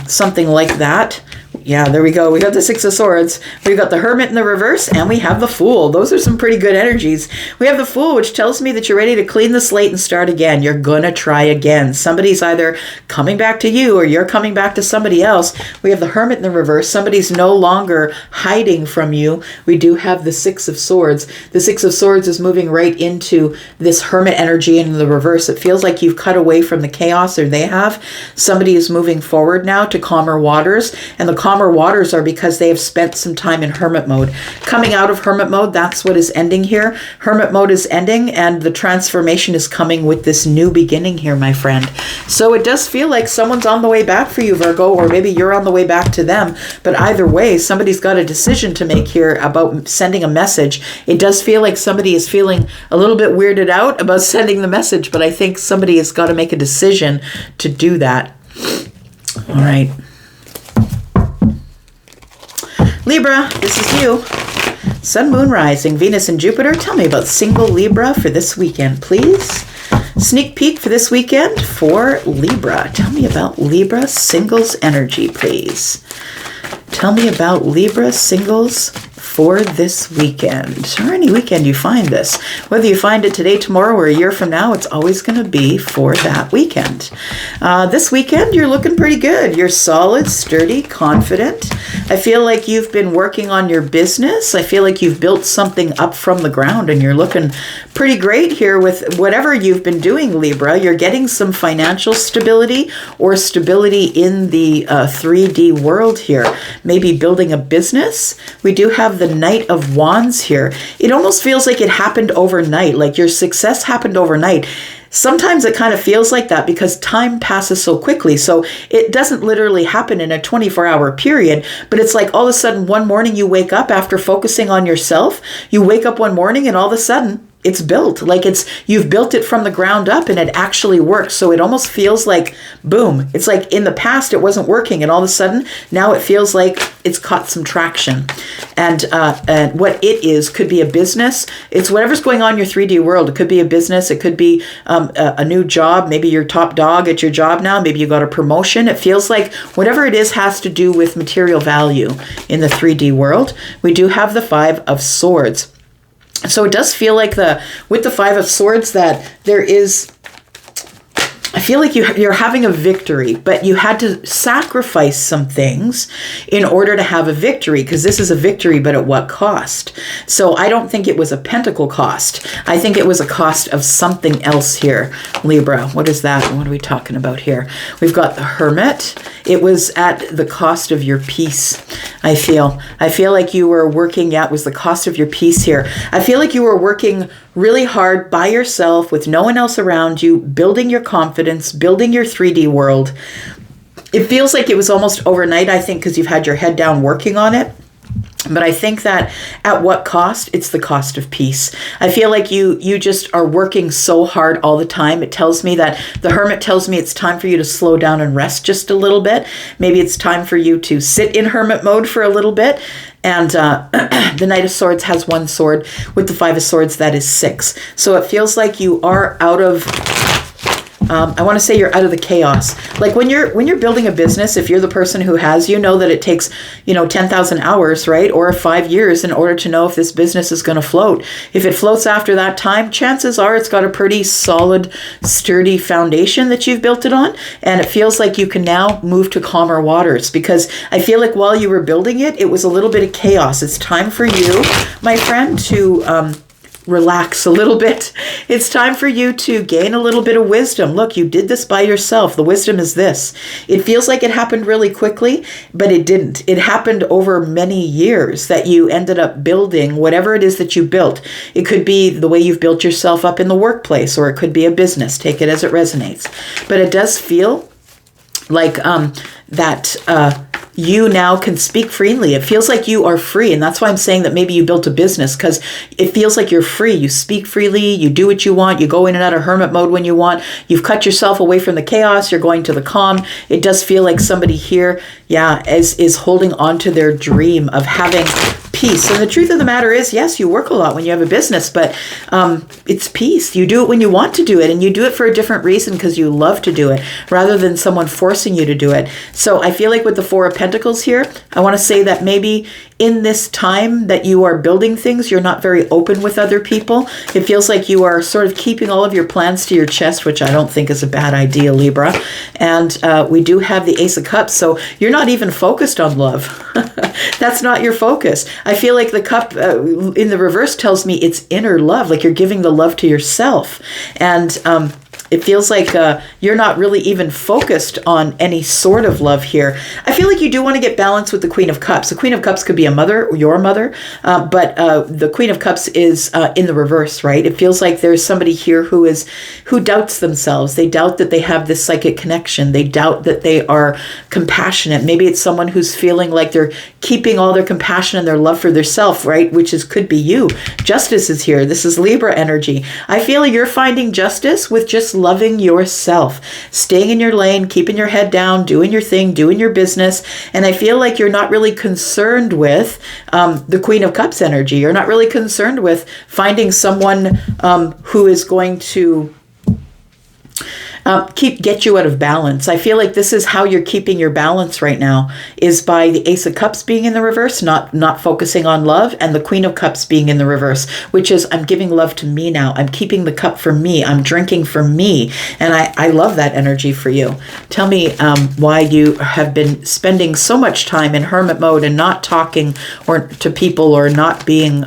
something like that. Yeah, there we go. We got the Six of Swords. We've got the Hermit in the reverse, and we have the Fool. Those are some pretty good energies. We have the Fool, which tells me that you're ready to clean the slate and start again. You're going to try again. Somebody's either coming back to you or you're coming back to somebody else. We have the Hermit in the reverse. Somebody's no longer hiding from you. We do have the Six of Swords. The Six of Swords is moving right into this Hermit energy in the reverse. It feels like you've cut away from the chaos, or they have. Somebody is moving forward now to calmer waters, and the calmer waters are because they have spent some time in hermit mode. Coming out of hermit mode, that's what is ending here. Hermit mode is ending, and the transformation is coming with this new beginning here, my friend. So it does feel like someone's on the way back for you, Virgo, or maybe you're on the way back to them. But either way, somebody's got a decision to make here about sending a message. It does feel like somebody is feeling a little bit weirded out about sending the message, but I think somebody has got to make a decision to do that. All right. Libra, this is you. Sun, Moon, Rising, Venus, and Jupiter. Tell me about single Libra for this weekend, please. Sneak peek for this weekend for Libra. Tell me about Libra singles energy, please. Tell me about Libra singles for this weekend, or any weekend you find this. Whether you find it today, tomorrow, or a year from now, it's always going to be for that weekend. This weekend, you're looking pretty good. You're solid, sturdy, confident. I feel like you've been working on your business. I feel like you've built something up from the ground, and you're looking pretty great here with whatever you've been doing, Libra. You're getting some financial stability or stability in the 3D world here. Maybe building a business. We do have the Knight of Wands here. It almost feels like it happened overnight, like your success happened overnight. Sometimes it kind of feels like that because time passes so quickly. So it doesn't literally happen in a 24-hour period, but it's like all of a sudden one morning you wake up after focusing on yourself. You wake up one morning and all of a sudden it's built. Like you've built it from the ground up and it actually works. So it almost feels like, boom. It's like in the past it wasn't working, and all of a sudden now it feels like it's caught some traction. And what it is could be a business. It's whatever's going on in your 3D world. It could be a business. It could be a new job. Maybe you're top dog at your job now. Maybe you got a promotion. It feels like whatever it is has to do with material value in the 3D world. We do have the Five of Swords. So it does feel like with the Five of Swords that there is, I feel like you're having a victory, but you had to sacrifice some things in order to have a victory, because this is a victory, but at what cost? So I don't think it was a pentacle cost. I think it was a cost of something else here. Libra, what is that? What are we talking about here? We've got the Hermit. It was at the cost of your peace, I feel. I feel like you were working, it was the cost of your peace here. I feel like you were working really hard by yourself with no one else around you, building your confidence, building your 3D world. It feels like it was almost overnight, I think, because you've had your head down working on it. But I think that at what cost? It's the cost of peace. I feel like you just are working so hard all the time. It tells me that the Hermit tells me it's time for you to slow down and rest just a little bit. Maybe it's time for you to sit in hermit mode for a little bit. And the Knight of Swords has one sword. With the Five of Swords, that is 6. So it feels like you are out of... I want to say you're out of the chaos. Like when you're building a business, if you're the person who has, you know that it takes, 10,000 hours, right? Or 5 years in order to know if this business is going to float. If it floats after that time, chances are it's got a pretty solid, sturdy foundation that you've built it on. And it feels like you can now move to calmer waters, because I feel like while you were building it, it was a little bit of chaos. It's time for you, my friend, to... relax a little bit. It's time for you to gain a little bit of wisdom. Look, you did this by yourself. The wisdom is this. It feels like it happened really quickly, but it didn't. It happened over many years that you ended up building whatever it is that you built. It could be the way you've built yourself up in the workplace, or it could be a business. Take it as it resonates. But it does feel like you now can speak freely. It feels like you are free. And that's why I'm saying that maybe you built a business, because it feels like you're free. You speak freely. You do what you want. You go in and out of hermit mode when you want. You've cut yourself away from the chaos. You're going to the calm. It does feel like somebody here, is holding on to their dream of having peace. And the truth of the matter is, yes, you work a lot when you have a business, but it's peace. You do it when you want to do it, and you do it for a different reason because you love to do it rather than someone forcing you to do it. So I feel like with the Four of Pentacles here, I want to say that maybe in this time that you are building things, you're not very open with other people. It feels like you are sort of keeping all of your plans to your chest, which I don't think is a bad idea, Libra. And we do have the Ace of Cups, so you're not even focused on love. That's not your focus. I feel like the cup in the reverse tells me it's inner love, like you're giving the love to yourself. And it feels like you're not really even focused on any sort of love here. I feel like you do want to get balance with the Queen of Cups. The Queen of Cups could be a mother, or your mother, but the Queen of Cups is in the reverse, right? It feels like there's somebody here who doubts themselves. They doubt that they have this psychic connection. They doubt that they are compassionate. Maybe it's someone who's feeling like they're keeping all their compassion and their love for themselves, right? Which could be you. Justice is here. This is Libra energy. I feel like you're finding justice with just loving yourself, staying in your lane, keeping your head down, doing your thing, doing your business. And I feel like you're not really concerned with the Queen of Cups energy. You're not really concerned with finding someone who is going to get you out of balance. I feel like this is how you're keeping your balance right now, is by the Ace of Cups being in the reverse, not focusing on love, and the Queen of Cups being in the reverse, which is I'm giving love to me now. I'm keeping the cup for me. I'm drinking for me. And I love that energy for you. Tell me why you have been spending so much time in hermit mode and not talking or to people, or not being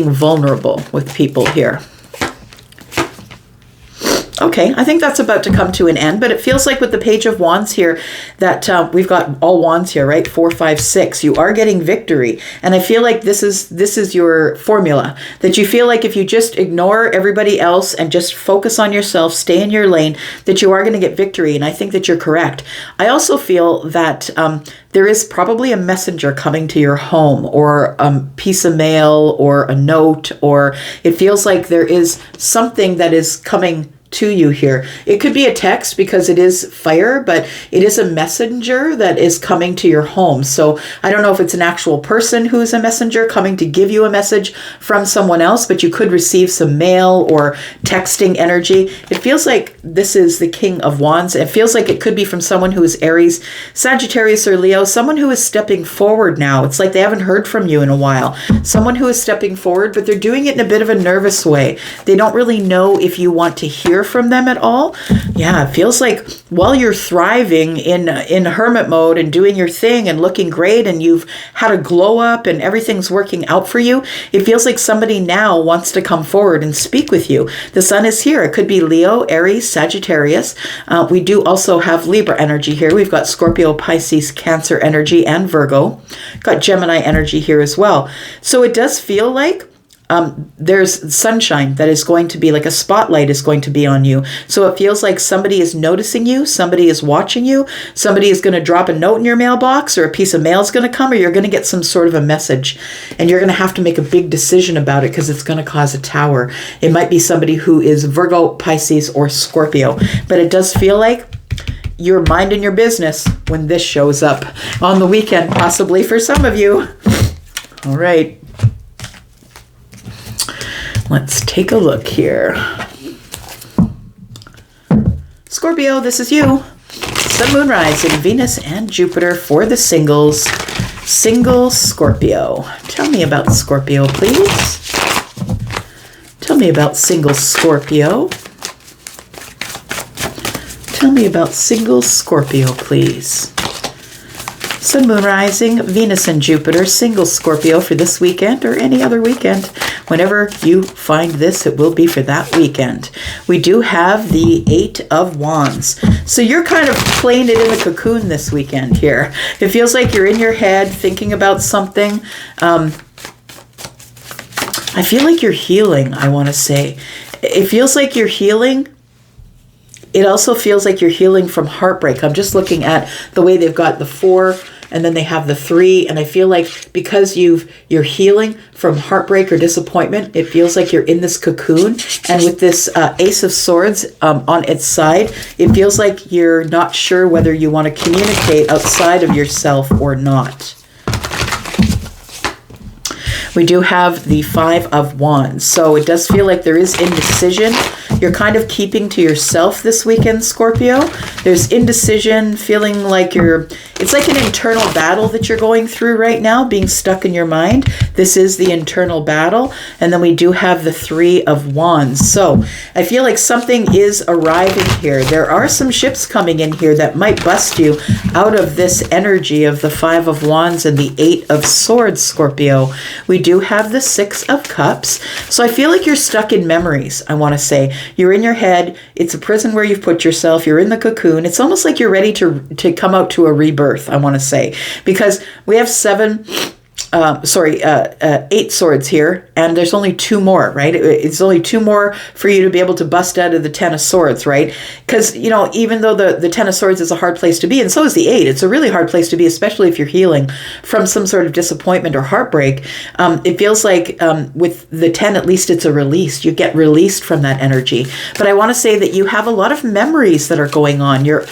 vulnerable with people here. Okay, I think that's about to come to an end, but it feels like with the Page of Wands here that we've got all wands here, right? 4, 5, 6. You are getting victory. And I feel like this is your formula, that you feel like if you just ignore everybody else and just focus on yourself, stay in your lane, that you are going to get victory. And I think that you're correct. I also feel that there is probably a messenger coming to your home, or a piece of mail, or a note, or it feels like there is something that is coming to you here. It could be a text because it is fire, but it is a messenger that is coming to your home. So I don't know if it's an actual person who's a messenger coming to give you a message from someone else, but you could receive some mail or texting energy. It feels like this is the King of Wands. It feels like it could be from someone who is Aries, Sagittarius, or Leo, someone who is stepping forward now. It's like they haven't heard from you in a while. Someone who is stepping forward, but they're doing it in a bit of a nervous way. They don't really know if you want to hear from them at all. Yeah, it feels like while you're thriving in hermit mode and doing your thing and looking great, and you've had a glow up and everything's working out for you, it feels like somebody now wants to come forward and speak with you. The sun is here. It could be Leo, Aries, Sagittarius. We do also have Libra energy here. We've got Scorpio, Pisces, Cancer energy, and Virgo. Got Gemini energy here as well. So it does feel like there's sunshine that is going to be like a spotlight is going to be on you. So it feels like somebody is noticing you, somebody is watching you, somebody is going to drop a note in your mailbox, or a piece of mail is going to come, or you're going to get some sort of a message, and you're going to have to make a big decision about it because it's going to cause a tower. It might be somebody who is Virgo, Pisces, or Scorpio, but it does feel like you're minding your business when this shows up on the weekend, possibly for some of you. All right. Let's take a look here. Scorpio, this is you. Sun, Moon, Rising, Venus, and Jupiter for the singles. Single Scorpio. Tell me about Scorpio, please. Tell me about single Scorpio. Tell me about single Scorpio, please. Sun, Moon, Rising, Venus, and Jupiter, single Scorpio for this weekend or any other weekend. Whenever you find this, it will be for that weekend. We do have the 8 of Wands. So you're kind of playing it in the cocoon this weekend here. It feels like you're in your head thinking about something. I feel like you're healing, I want to say. It feels like you're healing. It also feels like you're healing from heartbreak. I'm just looking at the way they've got the 4 and then they have the 3. And I feel like because you're healing from heartbreak or disappointment, it feels like you're in this cocoon. And with this Ace of Swords on its side, it feels like you're not sure whether you want to communicate outside of yourself or not. We do have the Five of Wands. So it does feel like there is indecision. You're kind of keeping to yourself this weekend, Scorpio. There's indecision, feeling like it's like an internal battle that you're going through right now, being stuck in your mind. This is the internal battle. And then we do have the Three of Wands. So I feel like something is arriving here. There are some ships coming in here that might bust you out of this energy of the Five of Wands and the Eight of Swords, Scorpio. We do have the Six of Cups. So I feel like you're stuck in memories, I want to say. You're in your head. It's a prison where you've put yourself. You're in the cocoon. It's almost like you're ready to come out to a rebirth, I want to say. Because we have eight swords here, and there's only two more, right? It's only two more for you to be able to bust out of the Ten of Swords, right? Because, you know, even though the Ten of Swords is a hard place to be, and so is the Eight, it's a really hard place to be, especially if you're healing from some sort of disappointment or heartbreak. It feels like with the 10, at least it's a release. You get released from that energy. But I want to say that you have a lot of memories that are going on. You're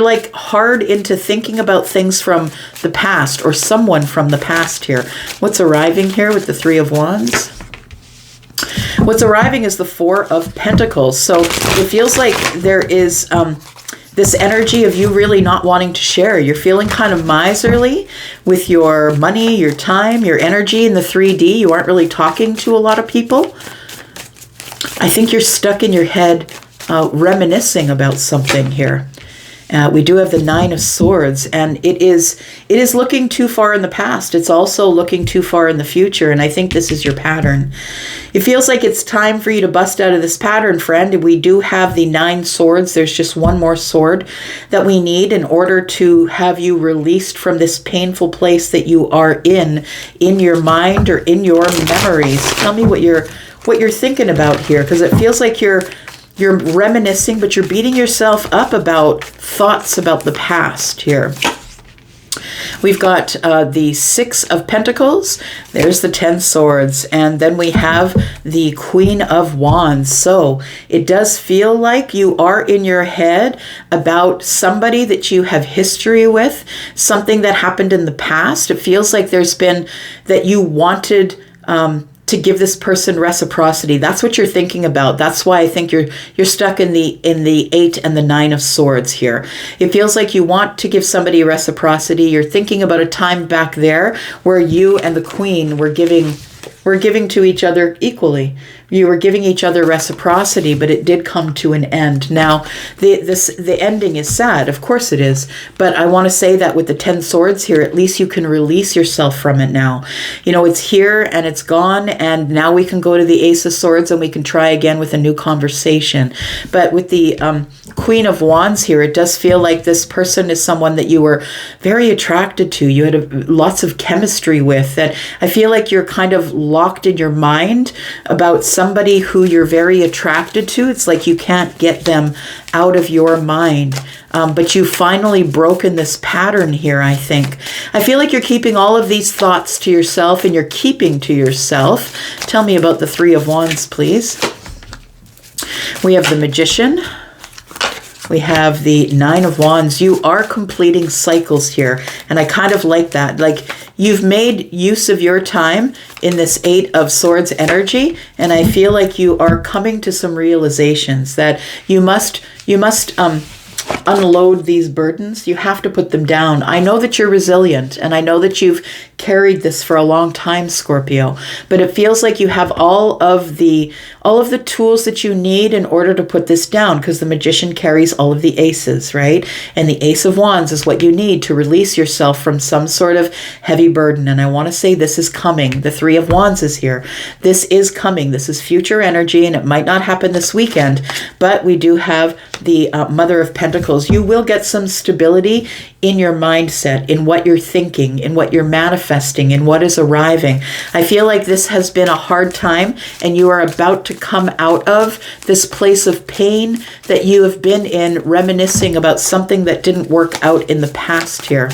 like hard into thinking about things from the past or someone from the past here. What's arriving here with the Three of Wands? What's arriving is the Four of Pentacles. So it feels like there is this energy of you really not wanting to share. You're feeling kind of miserly with your money, your time, your energy in the 3D. You aren't really talking to a lot of people. I think you're stuck in your head reminiscing about something here. We do have the Nine of Swords, and it is looking too far in the past. It's also looking too far in the future, and I think this is your pattern. It feels like it's time for you to bust out of this pattern, friend. We do have the 9 swords. There's just one more sword that we need in order to have you released from this painful place that you are in your mind or in your memories. Tell me what you're thinking about here, because it feels like you're reminiscing, but you're beating yourself up about thoughts about the past here. We've got the Six of Pentacles. There's the 10 swords. And then we have the Queen of Wands. So it does feel like you are in your head about somebody that you have history with, something that happened in the past. It feels like there's been that you wanted to give this person reciprocity. That's what you're thinking about. That's why I think you're stuck in the 8 and the 9 of Swords here. It feels like you want to give somebody reciprocity. You're thinking about a time back there where you and the Queen were giving to each other equally. You were giving each other reciprocity, but it did come to an end. Now, the ending is sad. Of course it is. But I want to say that with the 10 swords here, at least you can release yourself from it now. You know, it's here and it's gone, and now we can go to the Ace of Swords and we can try again with a new conversation. But with the Queen of Wands here, it does feel like this person is someone that you were very attracted to. You had lots of chemistry with. That I feel like you're kind of locked in your mind about somebody who you're very attracted to. It's like you can't get them out of your mind. But you've finally broken this pattern here, I think. I feel like you're keeping all of these thoughts to yourself, and you're keeping to yourself. Tell me about the Three of Wands, please. We have the Magician. We have the Nine of Wands. You are completing cycles here. And I kind of like that. Like, you've made use of your time in this Eight of Swords energy. And I feel like you are coming to some realizations that you must unload these burdens. You have to put them down. I know that you're resilient, and I know that you've carried this for a long time, Scorpio, but it feels like you have all of the tools that you need in order to put this down, because the Magician carries all of the aces, right? And the Ace of Wands is what you need to release yourself from some sort of heavy burden. And I want to say this is coming. The Three of Wands is here. This is coming. This is future energy, and it might not happen this weekend, but we do have the Mother of Pentacles. You will get some stability in your mindset, in what you're thinking, in what you're manifesting, in what is arriving. I feel like this has been a hard time, and you are about to come out of this place of pain that you have been in, reminiscing about something that didn't work out in the past here.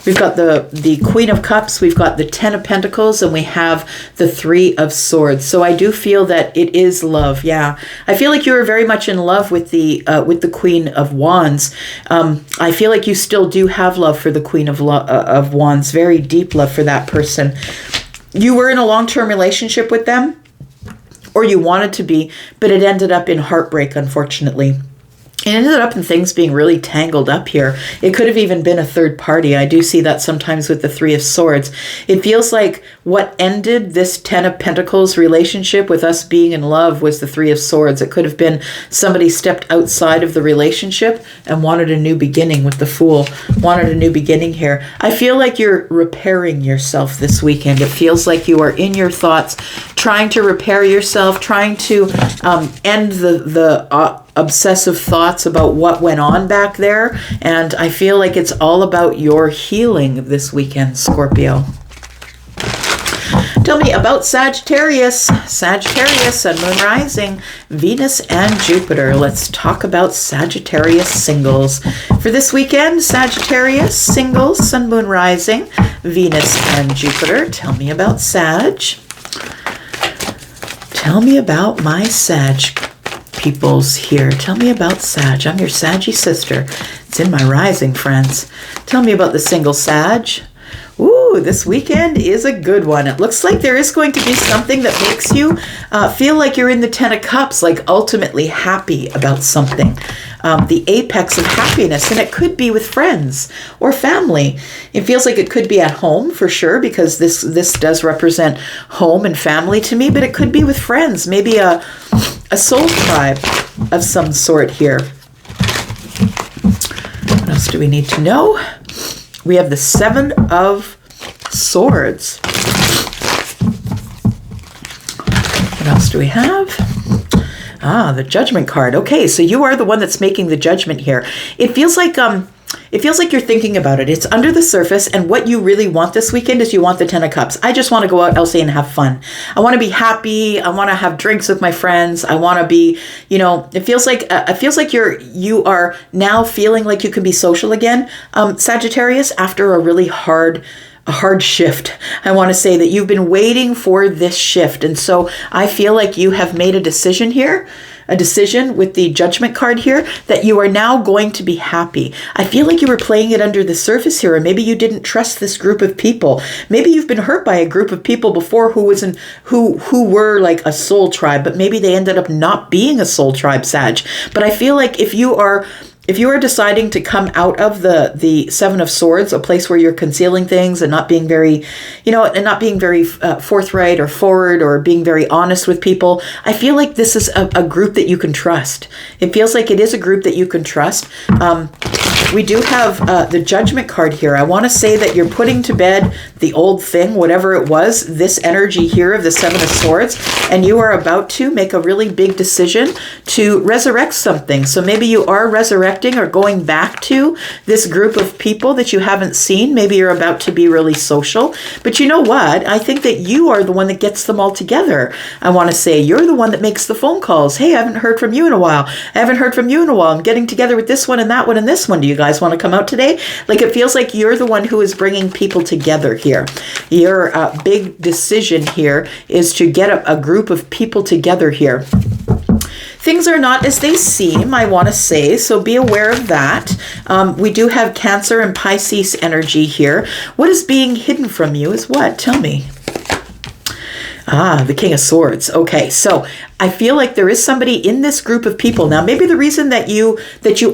We've got the Queen of Cups, we've got the Ten of Pentacles, and we have the Three of Swords. So I do feel that it is love. Yeah, I feel like you are very much in love with the Queen of Wands. I feel like you still do have love for the Queen of Wands, very deep love for that person. You were in a long-term relationship with them, or you wanted to be, but it ended up in heartbreak, unfortunately. It ended up in things being really tangled up here. It could have even been a third party. I do see that sometimes with the Three of Swords. It feels like what ended this Ten of Pentacles relationship with us being in love was the Three of Swords. It could have been somebody stepped outside of the relationship and wanted a new beginning with the Fool. Wanted a new beginning here. I feel like you're repairing yourself this weekend. It feels like you are in your thoughts, trying to repair yourself, trying to end the obsessive thoughts about what went on back there. And I feel like it's all about your healing this weekend, Scorpio. Tell me about Sagittarius. Sagittarius, Sun, Moon, Rising, Venus, and Jupiter. Let's talk about Sagittarius singles. For this weekend, Sagittarius, singles, Sun, Moon, Rising, Venus, and Jupiter. Tell me about Sag. Tell me about my Sag peoples here. Tell me about Sag. I'm your Saggy sister. It's in my rising, friends. Tell me about the single Sag. Ooh, this weekend is a good one. It looks like there is going to be something that makes you feel like you're in the Ten of Cups, like ultimately happy about something. The apex of happiness, and it could be with friends or family. It feels like it could be at home for sure, because this does represent home and family to me, but it could be with friends, maybe a soul tribe of some sort here. What else do we need to know? We have the Seven of Swords. What else do we have? Ah, the Judgment card. Okay, so you are the one that's making the judgment here. It feels like you're thinking about it. It's under the surface, and what you really want this weekend is you want the Ten of Cups. I just want to go out, Elsie, and have fun. I want to be happy. I want to have drinks with my friends. I want to be, it feels like you are now feeling like you can be social again, Sagittarius, after a really hard shift. I want to say that you've been waiting for this shift. And so I feel like you have made a decision here, a decision with the Judgment card here, that you are now going to be happy. I feel like you were playing it under the surface here, or maybe you didn't trust this group of people. Maybe you've been hurt by a group of people before who were like a soul tribe, but maybe they ended up not being a soul tribe, Sag. But I feel like if you are deciding to come out of the Seven of Swords, a place where you're concealing things and not being very, forthright or forward or being very honest with people, I feel like this is a group that you can trust. It feels like it is a group that you can trust. We do have the Judgment card here. I want to say that you're putting to bed the old thing, whatever it was, this energy here of the Seven of Swords, and you are about to make a really big decision to resurrect something. So maybe you are resurrecting or going back to this group of people that you haven't seen. Maybe you're about to be really social. But you know what? I think that you are the one that gets them all together. I want to say you're the one that makes the phone calls. Hey, I haven't heard from you in a while. I haven't heard from you in a while. I'm getting together with this one and that one and this one. Do you guys want to come out today? Like, it feels like you're the one who is bringing people together here. Your big decision here is to get a group of people together here. Things are not as they seem, I want to say, so be aware of that. We do have Cancer and Pisces energy here. What is being hidden from you is what? Tell me. Ah, the King of Swords. Okay, so I feel like there is somebody in this group of people. Now, maybe the reason that you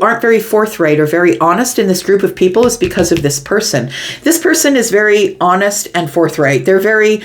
aren't very forthright or very honest in this group of people is because of this person. This person is very honest and forthright. They're very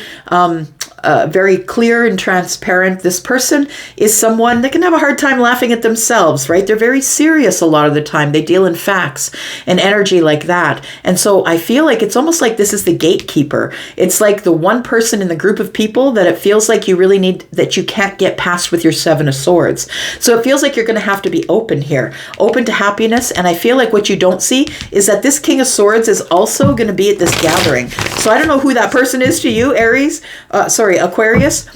clear and transparent. This person is someone that can have a hard time laughing at themselves, right? They're very serious a lot of the time. They deal in facts and energy like that. And so I feel like it's almost like this is the gatekeeper. It's like the one person in the group of people that it feels like you really need, that you can't get past with your Seven of Swords. So it feels like you're going to have to be open here, open to happiness. And I feel like what you don't see is that this King of Swords is also going to be at this gathering. So I don't know who that person is to you, Aries. Aquarius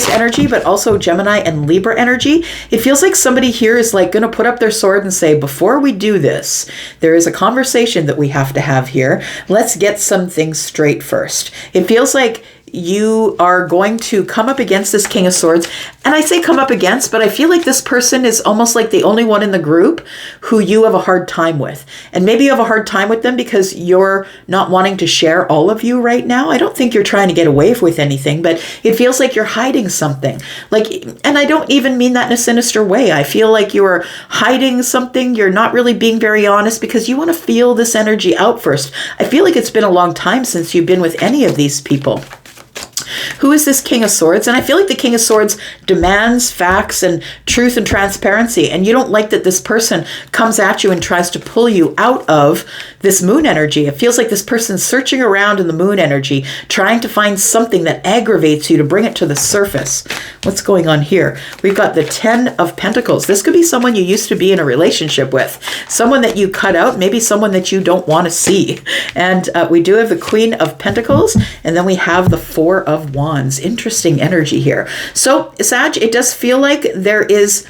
energy, but also Gemini and Libra energy. It feels like somebody here is like going to put up their sword and say, before we do this, there is a conversation that we have to have here. Let's get some things straight first. It feels like you are going to come up against this King of Swords. And I say come up against, but I feel like this person is almost like the only one in the group who you have a hard time with. And maybe you have a hard time with them because you're not wanting to share all of you right now. I don't think you're trying to get away with anything, but it feels like you're hiding something. Like, and I don't even mean that in a sinister way. I feel like you're hiding something. You're not really being very honest because you want to feel this energy out first. I feel like it's been a long time since you've been with any of these people. Who is this King of Swords? And I feel like the King of Swords demands facts and truth and transparency. And you don't like that this person comes at you and tries to pull you out of this moon energy. It feels like this person's searching around in the moon energy, trying to find something that aggravates you to bring it to the surface. What's going on here? We've got the 10 of Pentacles. This could be someone you used to be in a relationship with, someone that you cut out, maybe someone that you don't want to see. And we do have the Queen of Pentacles, and then we have the 4 of Wands. Interesting energy here. So, Sag, it does feel like there is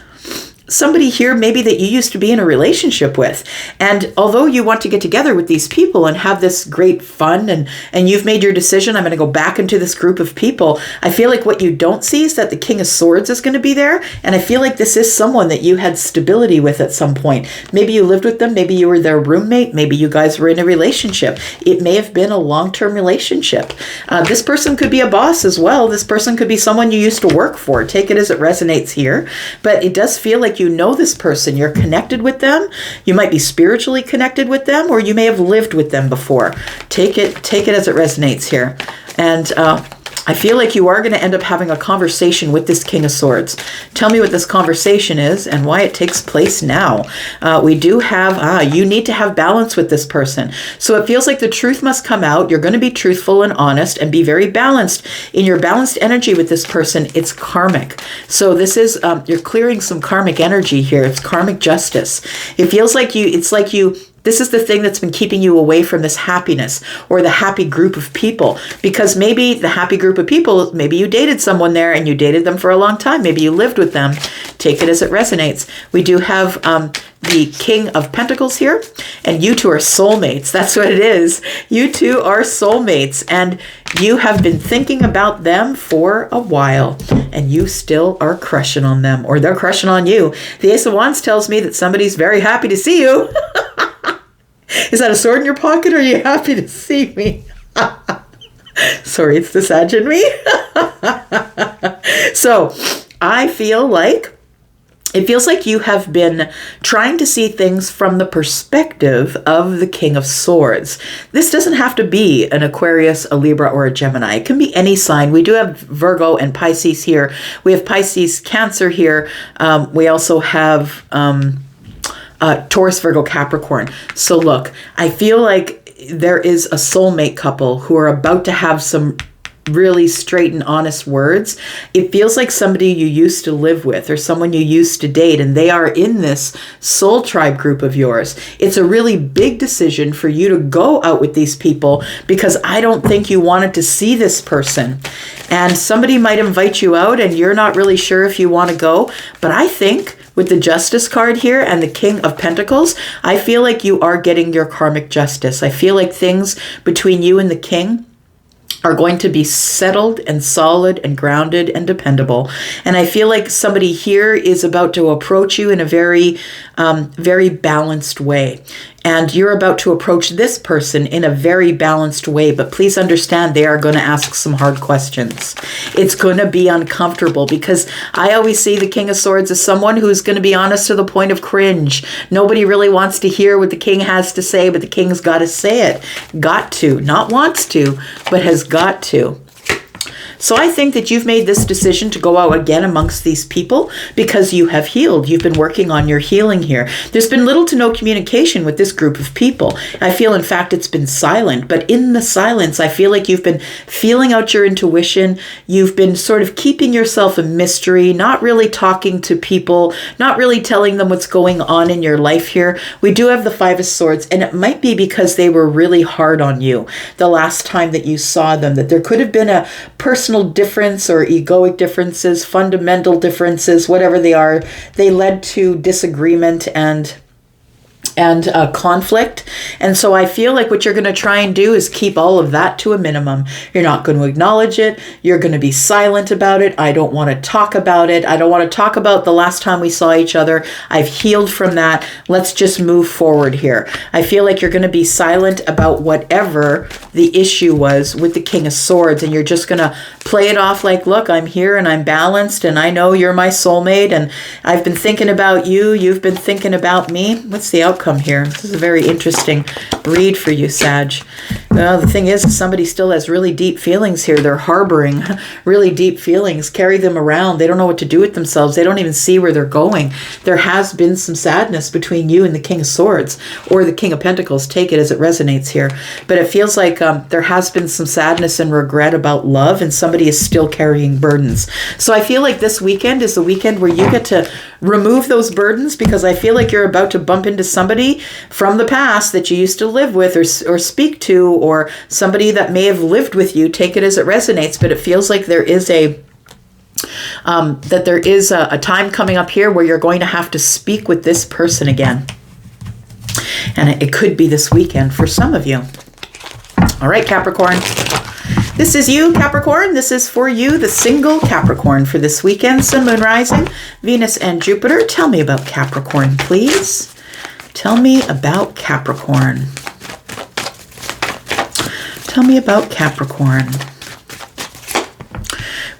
somebody here maybe that you used to be in a relationship with. And although you want to get together with these people and have this great fun and you've made your decision, I'm going to go back into this group of people, I feel like what you don't see is that the King of Swords is going to be there. And I feel like this is someone that you had stability with at some point. Maybe you lived with them. Maybe you were their roommate. Maybe you guys were in a relationship. It may have been a long-term relationship. This person could be a boss as well. This person could be someone you used to work for. Take it as it resonates here. But it does feel like you know this person, you're connected with them, you might be spiritually connected with them, or you may have lived with them before. Take it as it resonates here. And I feel like you are going to end up having a conversation with this King of Swords. Tell me what this conversation is and why it takes place now. We do have, you need to have balance with this person. So it feels like the truth must come out. You're going to be truthful and honest and be very balanced. In your balanced energy with this person, it's karmic. So this is, you're clearing some karmic energy here. It's karmic justice. It feels like this is the thing that's been keeping you away from this happiness or the happy group of people, because maybe the happy group of people, maybe you dated someone there and you dated them for a long time. Maybe you lived with them. Take it as it resonates. We do have the King of Pentacles here, and you two are soulmates. That's what it is. You two are soulmates, and you have been thinking about them for a while, and you still are crushing on them, or they're crushing on you. The Ace of Wands tells me that somebody's very happy to see you. Is that a sword in your pocket, or are you happy to see me? Sorry, it's the Sag in me. So I feel like it feels like you have been trying to see things from the perspective of the King of Swords. This doesn't have to be an Aquarius, a Libra, or a Gemini. It can be any sign. We do have Virgo and Pisces here. We have Pisces, Cancer here. We also have Taurus, Virgo, Capricorn. So look, I feel like there is a soulmate couple who are about to have some really straight and honest words. It feels like somebody you used to live with or someone you used to date, and they are in this soul tribe group of yours. It's a really big decision for you to go out with these people because I don't think you wanted to see this person. And somebody might invite you out and you're not really sure if you want to go. But I think with the Justice card here and the King of Pentacles, I feel like you are getting your karmic justice. I feel like things between you and the King are going to be settled and solid and grounded and dependable. And I feel like somebody here is about to approach you in a very, very balanced way. And you're about to approach this person in a very balanced way. But please understand, they are going to ask some hard questions. It's going to be uncomfortable because I always see the King of Swords as someone who's going to be honest to the point of cringe. Nobody really wants to hear what the King has to say, but the King's got to say it. Got to. Not wants to, but has got to. So I think that you've made this decision to go out again amongst these people because you have healed. You've been working on your healing here. There's been little to no communication with this group of people. I feel, in fact, it's been silent. But in the silence, I feel like you've been feeling out your intuition. You've been sort of keeping yourself a mystery, not really talking to people, not really telling them what's going on in your life here. We do have the Five of Swords, and it might be because they were really hard on you the last time that you saw them, that there could have been a personal difference or egoic differences, fundamental differences, whatever they are. They led to disagreement and conflict. And so I feel like what you're going to try and do is keep all of that to a minimum. You're not going to acknowledge it. You're going to be silent about it. I don't want to talk about it. I don't want to talk about the last time we saw each other. I've healed from that. Let's just move forward here. I feel like you're going to be silent about whatever the issue was with the King of Swords, and you're just going to play it off like, look, I'm here and I'm balanced and I know you're my soulmate and I've been thinking about you. You've been thinking about me. What's the outcome here? This is a very interesting read for you, Sag. The thing is, somebody still has really deep feelings here. They're harboring really deep feelings, carry them around. They don't know what to do with themselves. They don't even see where they're going. There has been some sadness between you and the King of Swords, or the King of Pentacles. Take it as it resonates here. But it feels like there has been some sadness and regret about love, and somebody is still carrying burdens. So I feel like this weekend is the weekend where you get to remove those burdens, because I feel like you're about to bump into somebody from the past that you used to live with or speak to, or somebody that may have lived with you. Take it as it resonates, but it feels like there is a time coming up here where you're going to have to speak with this person again. And it could be this weekend for some of you. All right, Capricorn. This is you, Capricorn. This is for you, the single Capricorn, for this weekend. Sun, Moon, Rising, Venus, and Jupiter. Tell me about Capricorn, please. Tell me about Capricorn. Tell me about Capricorn.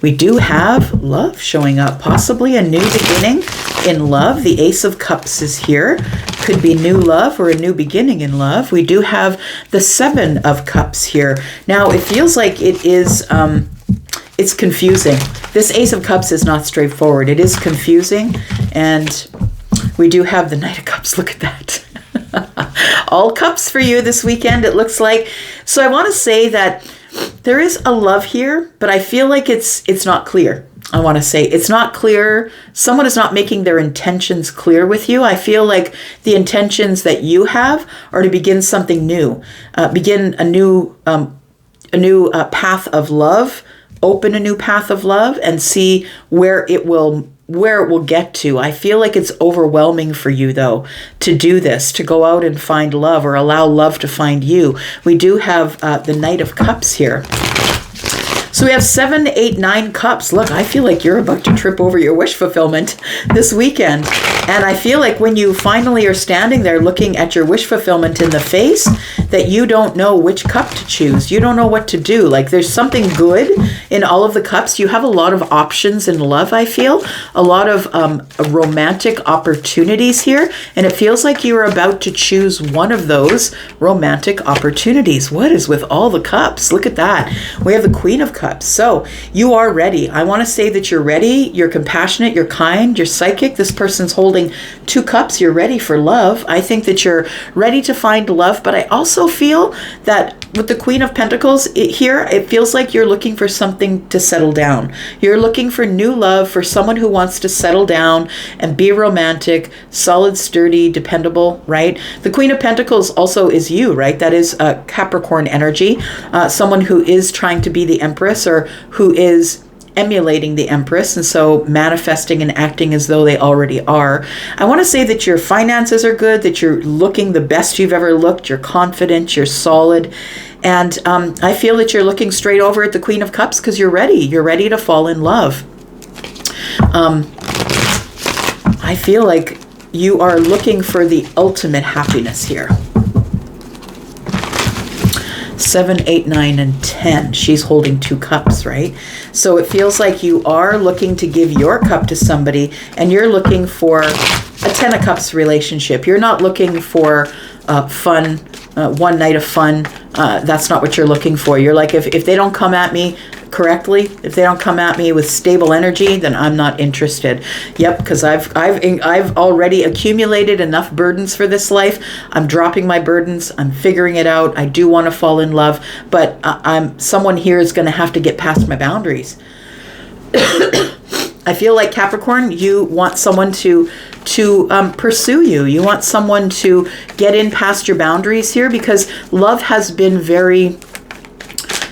We do have love showing up, possibly a new beginning in love. The Ace of Cups is here. Could be new love or a new beginning in love. We do have the Seven of Cups here. Now, it feels like it is, it's confusing. This Ace of Cups is not straightforward. It is confusing. And we do have the Knight of Cups. Look at that. All cups for you this weekend, it looks like. So I want to say that there is a love here, but I feel like it's not clear. I want to say it's not clear. Someone is not making their intentions clear with you. I feel like the intentions that you have are to begin something new, begin a new path of love, open a new path of love, and see where it will get to. I feel like it's overwhelming for you, though, to do this, to go out and find love or allow love to find you. We do have the Knight of Cups here. So we have 7, 8, 9 cups. Look, I feel like you're about to trip over your wish fulfillment this weekend. And I feel like when you finally are standing there looking at your wish fulfillment in the face, that you don't know which cup to choose. You don't know what to do. Like, there's something good in all of the cups. You have a lot of options in love, I feel. A lot of romantic opportunities here. And it feels like you are about to choose one of those romantic opportunities. What is with all the cups? Look at that. We have the Queen of Cups. So you are ready. I want to say that you're ready. You're compassionate. You're kind. You're psychic. This person's holding 2 cups. You're ready for love. I think that you're ready to find love, but I also feel that with the Queen of Pentacles here, it feels like you're looking for something to settle down. You're looking for new love, for someone who wants to settle down and be romantic, solid, sturdy, dependable, right? The Queen of Pentacles also is you, right? That is a Capricorn energy, someone who is trying to be the Empress, or who is emulating the Empress, and so manifesting and acting as though they already are. I want to say that your finances are good, that you're looking the best you've ever looked, you're confident, you're solid, and I feel that you're looking straight over at the Queen of Cups because you're ready. You're ready to fall in love. I feel like you are looking for the ultimate happiness here. 7, 8, 9, and 10. She's holding 2 cups, right? So it feels like you are looking to give your cup to somebody, and you're looking for a 10 of Cups relationship. You're not looking for fun, one night of fun. That's not what you're looking for. You're like, if they don't come correctly, if they don't come at me with stable energy, then I'm not interested. Yep, because I've already accumulated enough burdens for this life. I'm dropping my burdens. I'm figuring it out. I do want to fall in love, but someone here is going to have to get past my boundaries. I feel like, Capricorn, you want someone to pursue you. You want someone to get in past your boundaries here, because love has been very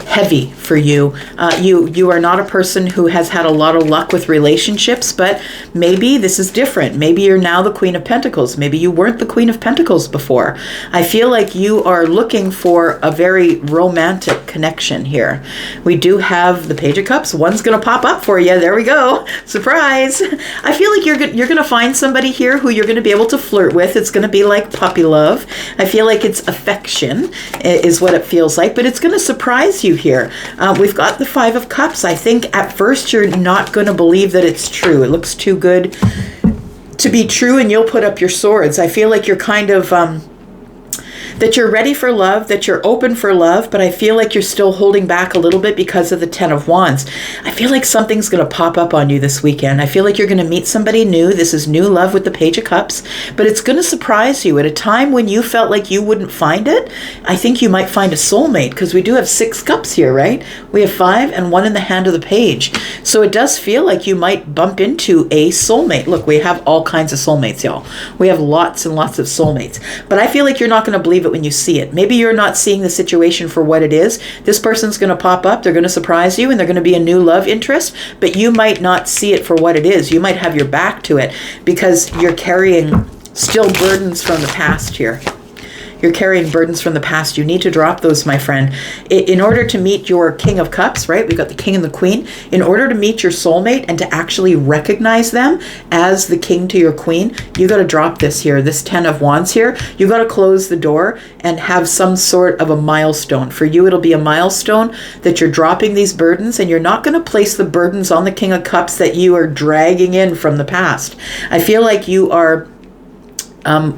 heavy for you. You are not a person who has had a lot of luck with relationships, but maybe this is different. Maybe you're now the Queen of Pentacles. Maybe you weren't the Queen of Pentacles before. I feel like you are looking for a very romantic connection here. We do have the Page of Cups. One's going to pop up for you. There we go. Surprise. I feel like you're going to find somebody here who you're going to be able to flirt with. It's going to be like puppy love. I feel like it's affection is what it feels like, but it's going to surprise you here. We've got the Five of Cups. I think at first you're not going to believe that it's true. It looks too good to be true, and you'll put up your swords. I feel like you're kind of that you're ready for love, that you're open for love, but I feel like you're still holding back a little bit because of the Ten of Wands. I feel like something's going to pop up on you this weekend. I feel like you're going to meet somebody new. This is new love with the Page of Cups, but it's going to surprise you at a time when you felt like you wouldn't find it. I think you might find a soulmate, because we do have 6 cups here, right? We have 5 and 1 in the hand of the page. So it does feel like you might bump into a soulmate. Look, we have all kinds of soulmates, y'all. We have lots and lots of soulmates, but I feel like you're not going to believe it when you see it. Maybe you're not seeing the situation for what it is. This person's going to pop up, they're going to surprise you, and they're going to be a new love interest, but you might not see it for what it is. You might have your back to it because you're carrying still burdens from the past here. You're carrying burdens from the past. You need to drop those, my friend. In order to meet your King of Cups, right? We've got the King and the Queen. In order to meet your soulmate and to actually recognize them as the King to your Queen, you got to drop this here, this 10 of Wands here. You got to close the door and have some sort of a milestone. For you, it'll be a milestone that you're dropping these burdens, and you're not going to place the burdens on the King of Cups that you are dragging in from the past. I feel like you are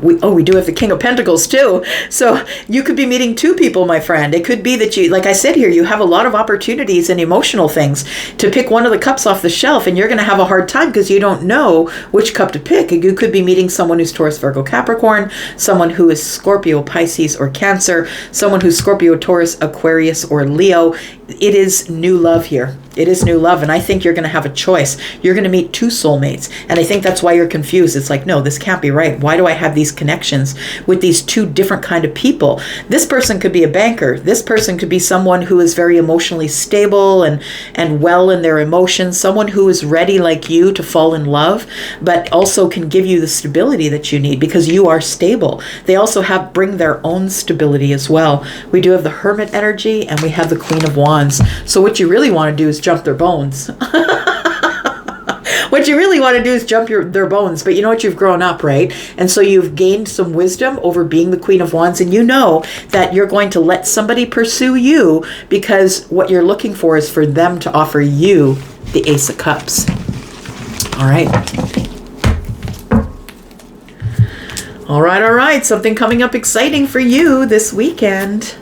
we do have the King of Pentacles too. So you could be meeting 2 people, my friend. It could be that you, like I said here, you have a lot of opportunities and emotional things to pick one of the cups off the shelf, and you're going to have a hard time because you don't know which cup to pick. You could be meeting someone who's Taurus, Virgo, Capricorn, someone who is Scorpio, Pisces, or Cancer, someone who's Scorpio, Taurus, Aquarius, or Leo. It is new love here. It is new love, and I think you're going to have a choice. You're going to meet 2 soulmates, and I think that's why you're confused. It's like, no, this can't be right. Why do I have these connections with these 2 different kind of people? This person could be a banker. This person could be someone who is very emotionally stable and well in their emotions, someone who is ready like you to fall in love, but also can give you the stability that you need because you are stable. They also bring their own stability as well. We do have the Hermit energy, and we have the Queen of Wands. So what you really want to do is jump their bones. What you really want to do is jump their bones, but you know what? You've grown up, right? And so you've gained some wisdom over being the Queen of Wands, and you know that you're going to let somebody pursue you because what you're looking for is for them to offer you the Ace of Cups. All right. All right. Something coming up exciting for you this weekend.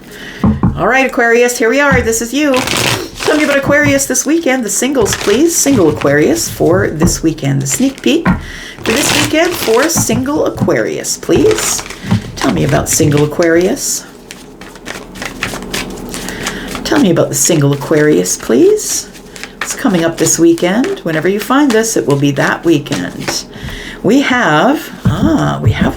All right, Aquarius, here we are. This is you. Tell me about Aquarius this weekend. The singles, please. Single Aquarius for this weekend. The sneak peek for this weekend for single Aquarius, please. Tell me about single Aquarius. Tell me about the single Aquarius, please. It's coming up this weekend. Whenever you find this, it will be that weekend. We have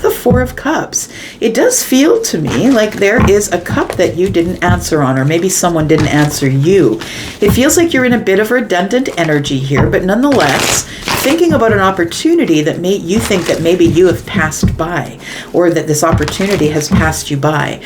the 4 of Cups. It does feel to me like there is a cup that you didn't answer on, or maybe someone didn't answer you. It feels like you're in a bit of redundant energy here, but nonetheless, thinking about an opportunity that you think that maybe you have passed by, or that this opportunity has passed you by.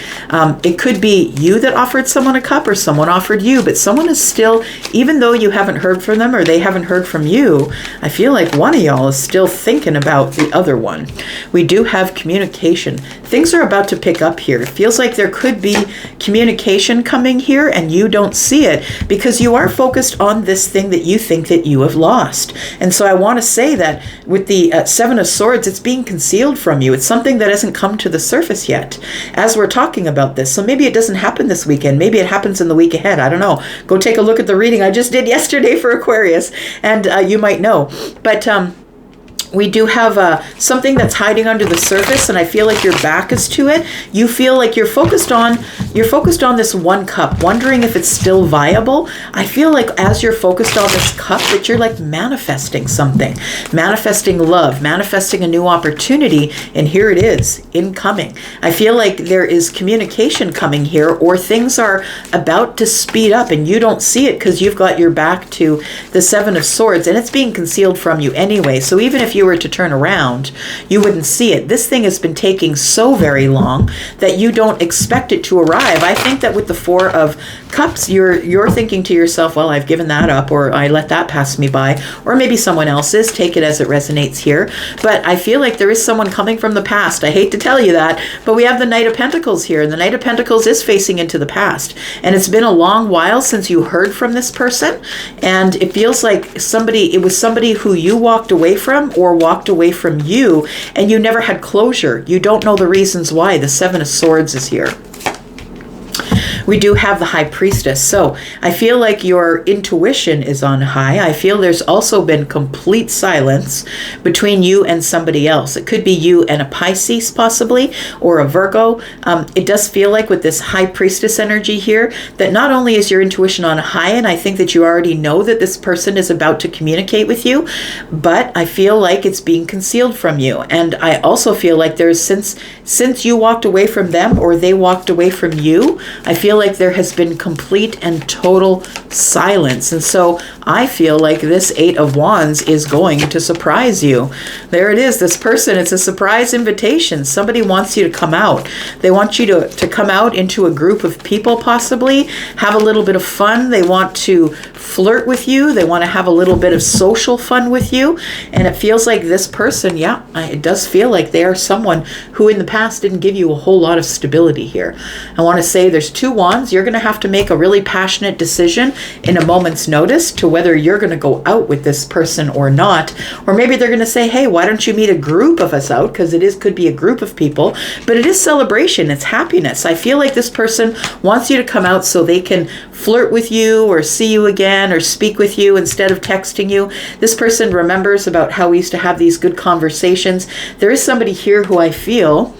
It could be you that offered someone a cup, or someone offered you, but someone is still, even though you haven't heard from them or they haven't heard from you, I feel like one of y'all is still thinking about the other one. We do have communication. Things are about to pick up here. It feels like there could be communication coming here and you don't see it because you are focused on this thing that you think that you have lost. And so I want want to say that with the Seven of Swords, it's being concealed from you. It's something that hasn't come to the surface yet as we're talking about this. So maybe it doesn't happen this weekend. Maybe it happens in the week ahead. I don't know. Go take a look at the reading I just did yesterday for Aquarius, and you might know. But we do have something that's hiding under the surface, and I feel like your back is to it. You feel like you're focused on this one cup, wondering if it's still viable. I feel like as you're focused on this cup, that you're like manifesting something, manifesting love, manifesting a new opportunity, and here it is, incoming. I feel like there is communication coming here, or things are about to speed up, and you don't see it because you've got your back to the Seven of Swords, and it's being concealed from you anyway. So even if you were to turn around, you wouldn't see it. This thing has been taking so very long that you don't expect it to arrive. I think that with the Four of Cups, you're thinking to yourself, well, I've given that up, or I let that pass me by, or maybe someone else is. Take it as it resonates here. But I feel like there is someone coming from the past. I hate to tell you that, but we have the Knight of Pentacles here, and the Knight of Pentacles is facing into the past. And it's been a long while since you heard from this person, and it feels like it was somebody who you walked away from, or walked away from you, and you never had closure. You don't know the reasons why. The Seven of Swords is here. We do have the High Priestess. So I feel like your intuition is on high. I feel there's also been complete silence between you and somebody else. It could be you and a Pisces possibly, or a Virgo. It does feel like with this High Priestess energy here, that not only is your intuition on high, and I think that you already know that this person is about to communicate with you, but I feel like it's being concealed from you. And I also feel like there's, since you walked away from them, or they walked away from you, I feel like there has been complete and total silence. And so I feel like this Eight of Wands is going to surprise you. There it is, this person, it's a surprise invitation. Somebody wants you to come out. They want you to come out into a group of people, possibly have a little bit of fun. They want to flirt with you. They want to have a little bit of social fun with you. And it feels like this person, yeah, it does feel like they are someone who in the past didn't give you a whole lot of stability here. I want to say there's two Wands. You're going to have to make a really passionate decision in a moment's notice to whether you're going to go out with this person or not. Or maybe they're going to say, hey, why don't you meet a group of us out? Because could be a group of people, but it is celebration. It's happiness. I feel like this person wants you to come out so they can flirt with you, or see you again, or speak with you instead of texting you. This person remembers about how we used to have these good conversations. There is somebody here who I feel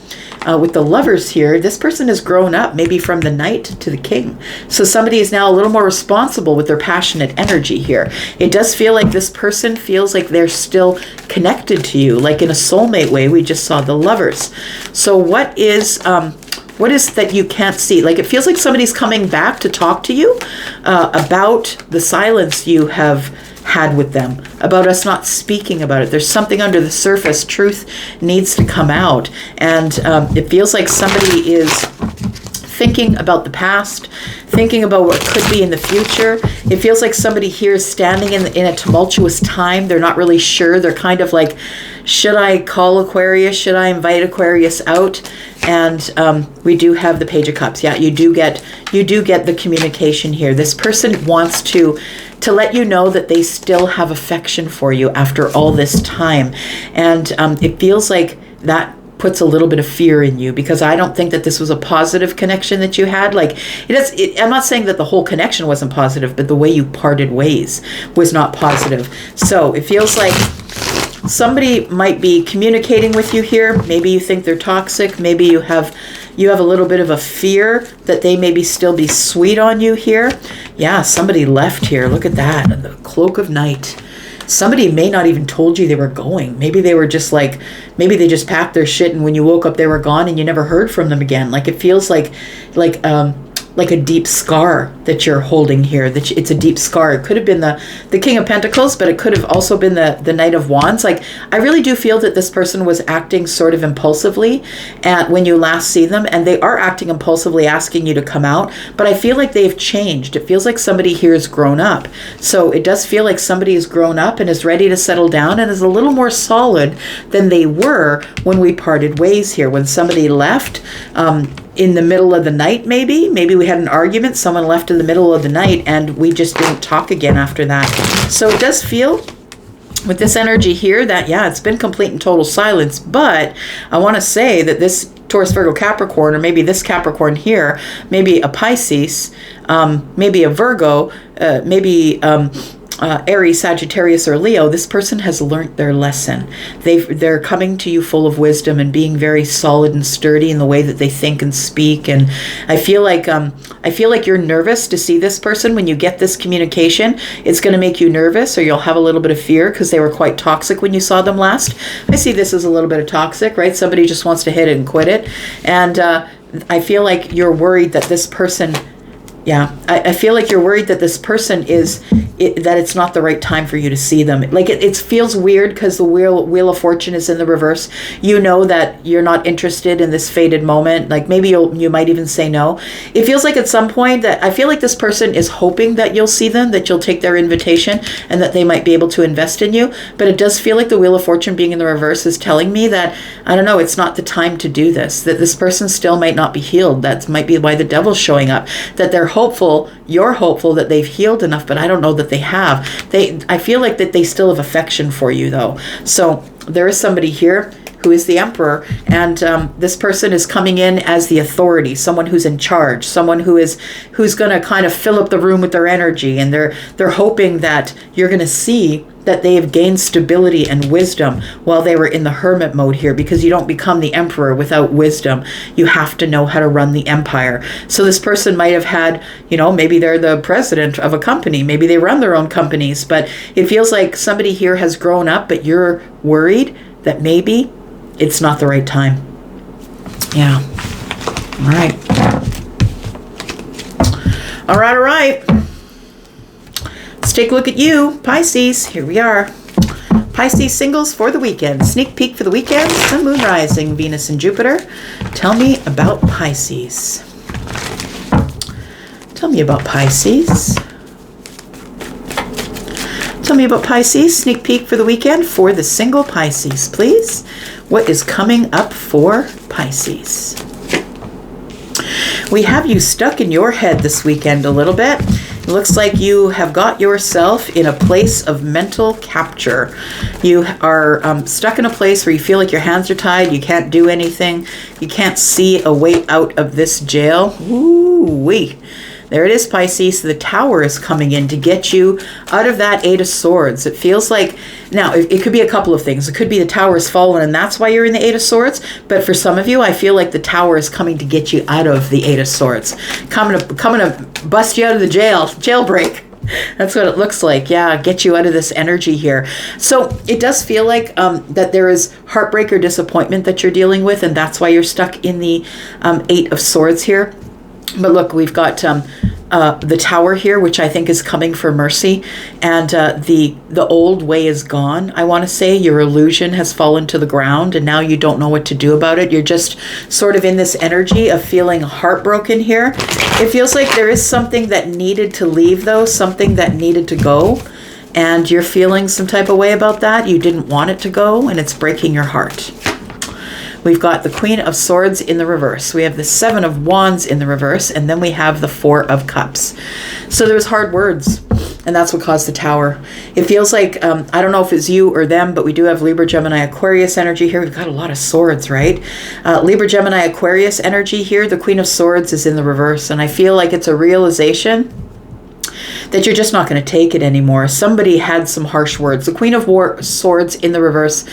with the Lovers here, this person has grown up, maybe from the Knight to the King. So somebody is now a little more responsible with their passionate energy here. It does feel like this person feels like they're still connected to you, like in a soulmate way. We just saw the Lovers. So what is that you can't see? Like, it feels like somebody's coming back to talk to you about the silence you have had with them, about us not speaking about it. There's something under the surface. Truth needs to come out. And it feels like somebody is thinking about the past, thinking about what could be in the future. It feels like somebody here is standing in a tumultuous time. They're not really sure. They're kind of like, should I call Aquarius? Should I invite Aquarius out? And we do have the Page of Cups. Yeah, you do get the communication here. This person wants to let you know that they still have affection for you after all this time. And it feels like that puts a little bit of fear in you, because I don't think that this was a positive connection that you had. Like, I'm not saying that the whole connection wasn't positive, but the way you parted ways was not positive. So it feels like somebody might be communicating with you here. Maybe you think they're toxic. Maybe you have a little bit of a fear that they maybe still be sweet on you here. Yeah, somebody left here. Look at that, the Cloak of Night. Somebody may not even told you they were going. Maybe they were just like, maybe they just packed their shit, and when you woke up they were gone and you never heard from them again. Like, it feels like a deep scar that you're holding here. That it's a deep scar. It could have been the King of Pentacles, but it could have also been the Knight of Wands. Like, I really do feel that this person was acting sort of impulsively when you last see them, and they are acting impulsively, asking you to come out, but I feel like they've changed. It feels like somebody here has grown up. So it does feel like somebody has grown up and is ready to settle down and is a little more solid than they were when we parted ways here. When somebody left, in the middle of the night, maybe we had an argument, someone left in the middle of the night, and we just didn't talk again after that. So it does feel with this energy here, that, yeah, it's been complete and total silence. But I want to say that this Taurus, Virgo, Capricorn, or maybe this Capricorn here, maybe a Pisces, maybe a Virgo, maybe Aries, Sagittarius, or Leo, this person has learned their lesson. They're coming to you full of wisdom and being very solid and sturdy in the way that they think and speak. And I feel like you're nervous to see this person when you get this communication. It's going to make you nervous, or you'll have a little bit of fear because they were quite toxic when you saw them last. I see this as a little bit of toxic, right? Somebody just wants to hit it and quit it. And I feel like you're worried that this person, yeah, I feel like you're worried that this person that it's not the right time for you to see them. Like it feels weird because the wheel of fortune is in the reverse. You know that you're not interested in this fated moment. Like maybe you might even say no. It feels like at some point that I feel like this person is hoping that you'll see them, that you'll take their invitation, and that they might be able to invest in you. But it does feel like the wheel of fortune being in the reverse is telling me that, I don't know, it's not the time to do this, that this person still might not be healed. That might be why the devil's showing up, that they're hopeful, you're hopeful that they've healed enough, but I don't know that they have. I feel like that they still have affection for you though. So there is somebody here who is the Emperor, and this person is coming in as the authority, someone who's in charge, someone who's going to kind of fill up the room with their energy, and they're hoping that you're going to see that they have gained stability and wisdom while they were in the hermit mode here, because you don't become the emperor without wisdom. You have to know how to run the empire. So this person might have had, maybe they're the president of a company, maybe they run their own companies, but it feels like somebody here has grown up, but you're worried that maybe it's not the right time. Yeah. All right. All right. Let's take a look at you, Pisces. Here we are. Pisces singles for the weekend. Sneak peek for the weekend. Sun, Moon, Rising, Venus, and Jupiter. Tell me about Pisces. Tell me about Pisces. Tell me about Pisces. Sneak peek for the weekend for the single Pisces, please. What is coming up for Pisces? We have you stuck in your head this weekend a little bit. It looks like you have got yourself in a place of mental capture. You are stuck in a place where you feel like your hands are tied. You can't do anything. You can't see a way out of this jail. Ooh-wee. There it is, Pisces. The Tower is coming in to get you out of that Eight of Swords. It feels like, now, it could be a couple of things. It could be the Tower has fallen and that's why you're in the Eight of Swords. But for some of you, I feel like the Tower is coming to get you out of the Eight of Swords. Coming to bust you out of the jailbreak. That's what it looks like. Yeah, get you out of this energy here. So it does feel like that there is heartbreak or disappointment that you're dealing with, and that's why you're stuck in the Eight of Swords here. But look, we've got the Tower here, which I think is coming for mercy, and the old way is gone. I want to say your illusion has fallen to the ground, and now you don't know what to do about it. You're just sort of in this energy of feeling heartbroken here. It feels like there is something that needed to leave, though, something that needed to go, and you're feeling some type of way about that. You didn't want it to go, and it's breaking your heart. We've got the Queen of Swords in the reverse. We have the Seven of Wands in the reverse, and then we have the Four of Cups. So there's hard words, and that's what caused the Tower. It feels like, I don't know if it's you or them, but we do have Libra, Gemini, Aquarius energy here. We've got a lot of swords, right? Libra, Gemini, Aquarius energy here. The Queen of Swords is in the reverse, and I feel like it's a realization that you're just not going to take it anymore. Somebody had some harsh words. The Queen of Swords in the reverse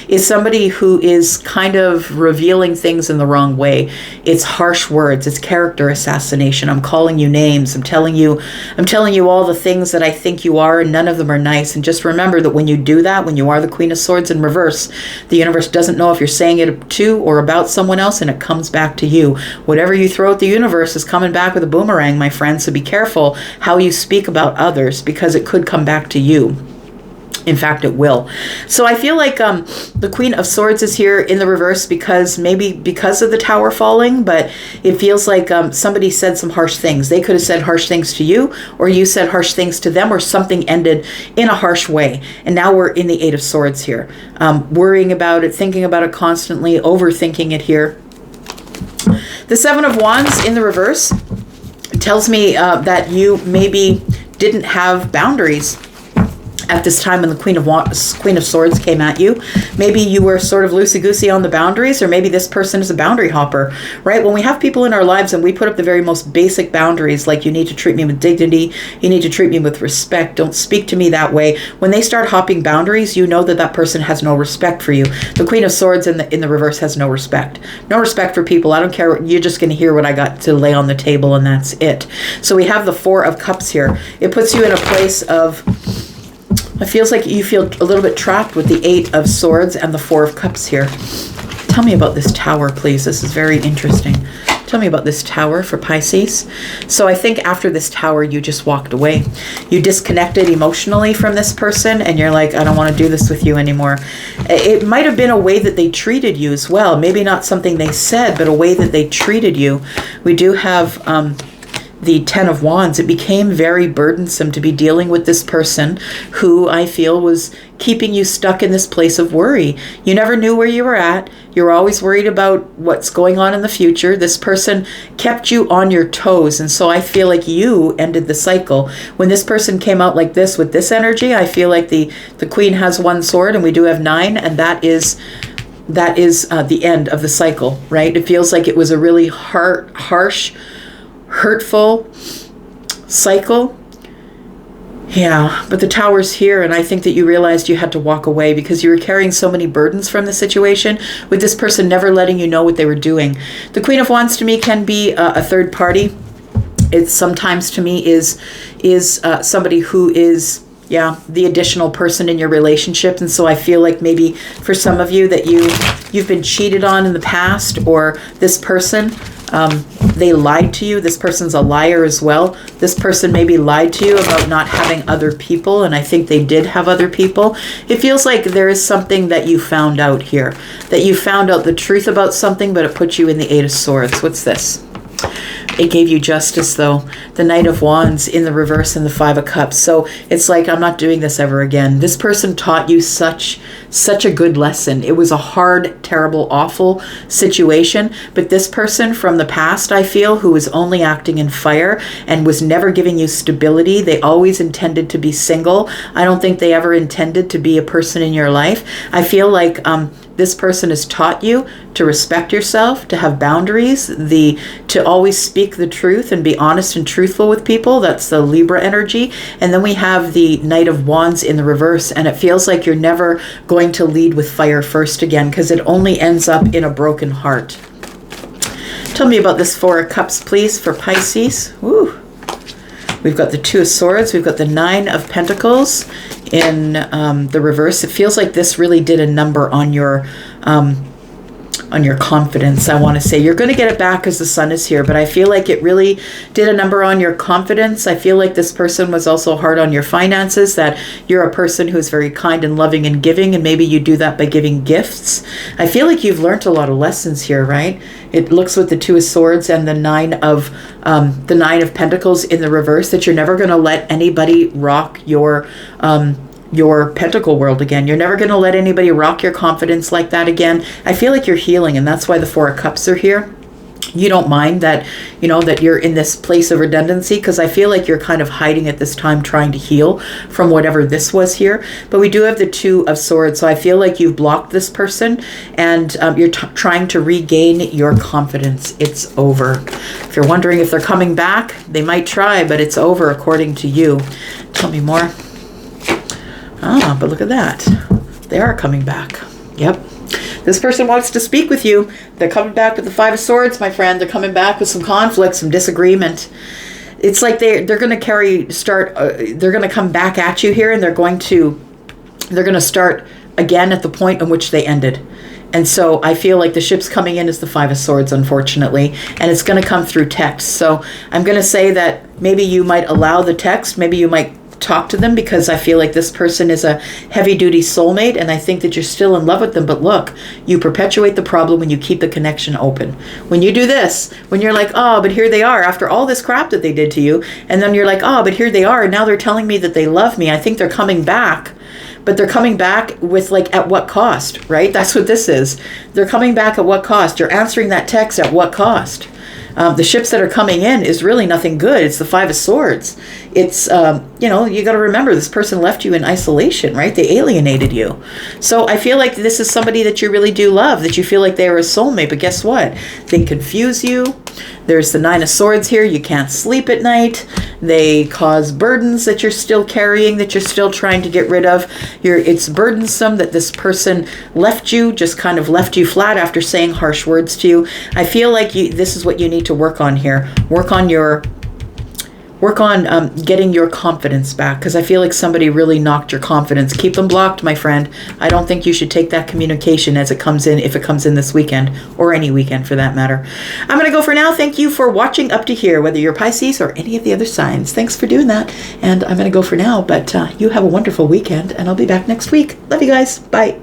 is somebody who is kind of revealing things in the wrong way. It's harsh words. It's character assassination. I'm calling you names. I'm telling you all the things that I think you are, and none of them are nice. And just remember that when you do that, when you are the Queen of Swords in reverse, the universe doesn't know if you're saying it to or about someone else, and it comes back to you. Whatever you throw at the universe is coming back with a boomerang, my friend. So be careful how you speak about others, because it could come back to you. In fact, it will. So I feel like the Queen of Swords is here in the reverse because of the Tower falling, but it feels like somebody said some harsh things. They could have said harsh things to you, or you said harsh things to them, or something ended in a harsh way. And now we're in the Eight of Swords here. Worrying about it, thinking about it constantly, overthinking it here. The Seven of Wands in the reverse tells me that you maybe didn't have boundaries at this time when the Queen of Swords came at you. Maybe you were sort of loosey-goosey on the boundaries, or maybe this person is a boundary hopper, right? When we have people in our lives and we put up the very most basic boundaries, like you need to treat me with dignity, you need to treat me with respect, don't speak to me that way. When they start hopping boundaries, you know that that person has no respect for you. The Queen of Swords in the reverse has no respect. No respect for people. I don't care. You're just going to hear what I got to lay on the table, and that's it. So we have the Four of Cups here. It puts you in a place of, it feels like you feel a little bit trapped with the Eight of Swords and the Four of Cups here. Tell me about this Tower, please. This is very interesting. Tell me about this Tower for Pisces. So I think after this Tower, you just walked away. You disconnected emotionally from this person, and you're like, I don't want to do this with you anymore. It might have been a way that they treated you as well. Maybe not something they said, but a way that they treated you. We do have the Ten of Wands. It became very burdensome to be dealing with this person who I feel was keeping you stuck in this place of worry. You never knew where you were at. You're always worried about what's going on in the future. This person kept you on your toes. And so I feel like you ended the cycle. When this person came out like this with this energy, I feel like the Queen has one sword and we do have 9, and that is the end of the cycle, right? It feels like it was a really harsh, hurtful cycle. Yeah, but the Tower's here, and I think that you realized you had to walk away because you were carrying so many burdens from the situation, with this person never letting you know what they were doing. The Queen of Wands to me can be a third party. It sometimes to me is somebody who is, yeah, the additional person in your relationship. And so I feel like maybe for some of you that you've been cheated on in the past, or this person, they lied to you. This person's a liar as well. This person maybe lied to you about not having other people, and I think they did have other people. It feels like there is something that you found out here, that you found out the truth about something, but it put you in the Eight of Swords. What's this? It gave you justice, though. The Knight of Wands in the reverse and the Five of Cups. So it's like, I'm not doing this ever again. This person taught you such a good lesson. It was a hard, terrible, awful situation. But this person from the past, I feel, who was only acting in fire and was never giving you stability. They always intended to be single. I don't think they ever intended to be a person in your life. I feel like this person has taught you to respect yourself, to have boundaries, to always speak the truth and be honest and truthful with people. That's the Libra energy. And then we have the Knight of Wands in the reverse, and it feels like you're never going to lead with fire first again, because it only ends up in a broken heart. Tell me about this Four of Cups, please, for Pisces. Woo. We've got the Two of Swords. We've got the Nine of Pentacles in the reverse. It feels like this really did a number on your confidence. I want to say you're going to get it back as the Sun is here, but I feel like it really did a number on your confidence. I feel like this person was also hard on your finances, that you're a person who's very kind and loving and giving, and maybe you do that by giving gifts. I feel like you've learned a lot of lessons here, right? It looks with the Two of Swords and the Nine of Pentacles in the reverse, that you're never going to let anybody rock your pentacle world again. You're never going to let anybody rock your confidence like that again. I feel like you're healing, and that's why the Four of Cups are here. You don't mind that, that you're in this place of redundancy, because I feel like you're kind of hiding at this time, trying to heal from whatever this was here. But we do have the Two of Swords, so I feel like you've blocked this person, and you're trying to regain your confidence. It's over. If you're wondering if they're coming back, they might try, but it's over according to you. Tell me more. Ah, but look at that. They are coming back. Yep. This person wants to speak with you. They're coming back with the Five of Swords, my friend. They're coming back with some conflict, some disagreement. It's like they're going to they're going to come back at you here, and they're going to start again at the point in which they ended. And so I feel like the ship's coming in as the Five of Swords, unfortunately, and it's going to come through text. So I'm going to say that maybe you might allow the text, maybe you might talk to them, because I feel like this person is a heavy-duty soulmate, and I think that you're still in love with them. But look, you perpetuate the problem when you keep the connection open. When you do this, when you're like, oh, but here they are after all this crap that they did to you, and then you're like, oh, but here they are, and now they're telling me that they love me. I think they're coming back. But they're coming back with, like, at what cost, right? That's what this is. They're coming back at what cost? You're answering that text at what cost? The ships that are coming in is really nothing good. It's the Five of Swords. It's, you know, you got to remember this person left you in isolation, right? They alienated you. So I feel like this is somebody that you really do love, that you feel like they are a soulmate. But guess what? They confuse you. There's the Nine of Swords here. You can't sleep at night. They cause burdens that you're still carrying, that you're still trying to get rid of. It's burdensome that this person left you, just kind of left you flat after saying harsh words to you. I feel like this is what you need to work on here. Work on getting your confidence back, because I feel like somebody really knocked your confidence. Keep them blocked, my friend. I don't think you should take that communication as it comes in, if it comes in this weekend, or any weekend for that matter. I'm going to go for now. Thank you for watching up to here, whether you're Pisces or any of the other signs. Thanks for doing that. And I'm going to go for now, but you have a wonderful weekend, and I'll be back next week. Love you guys. Bye.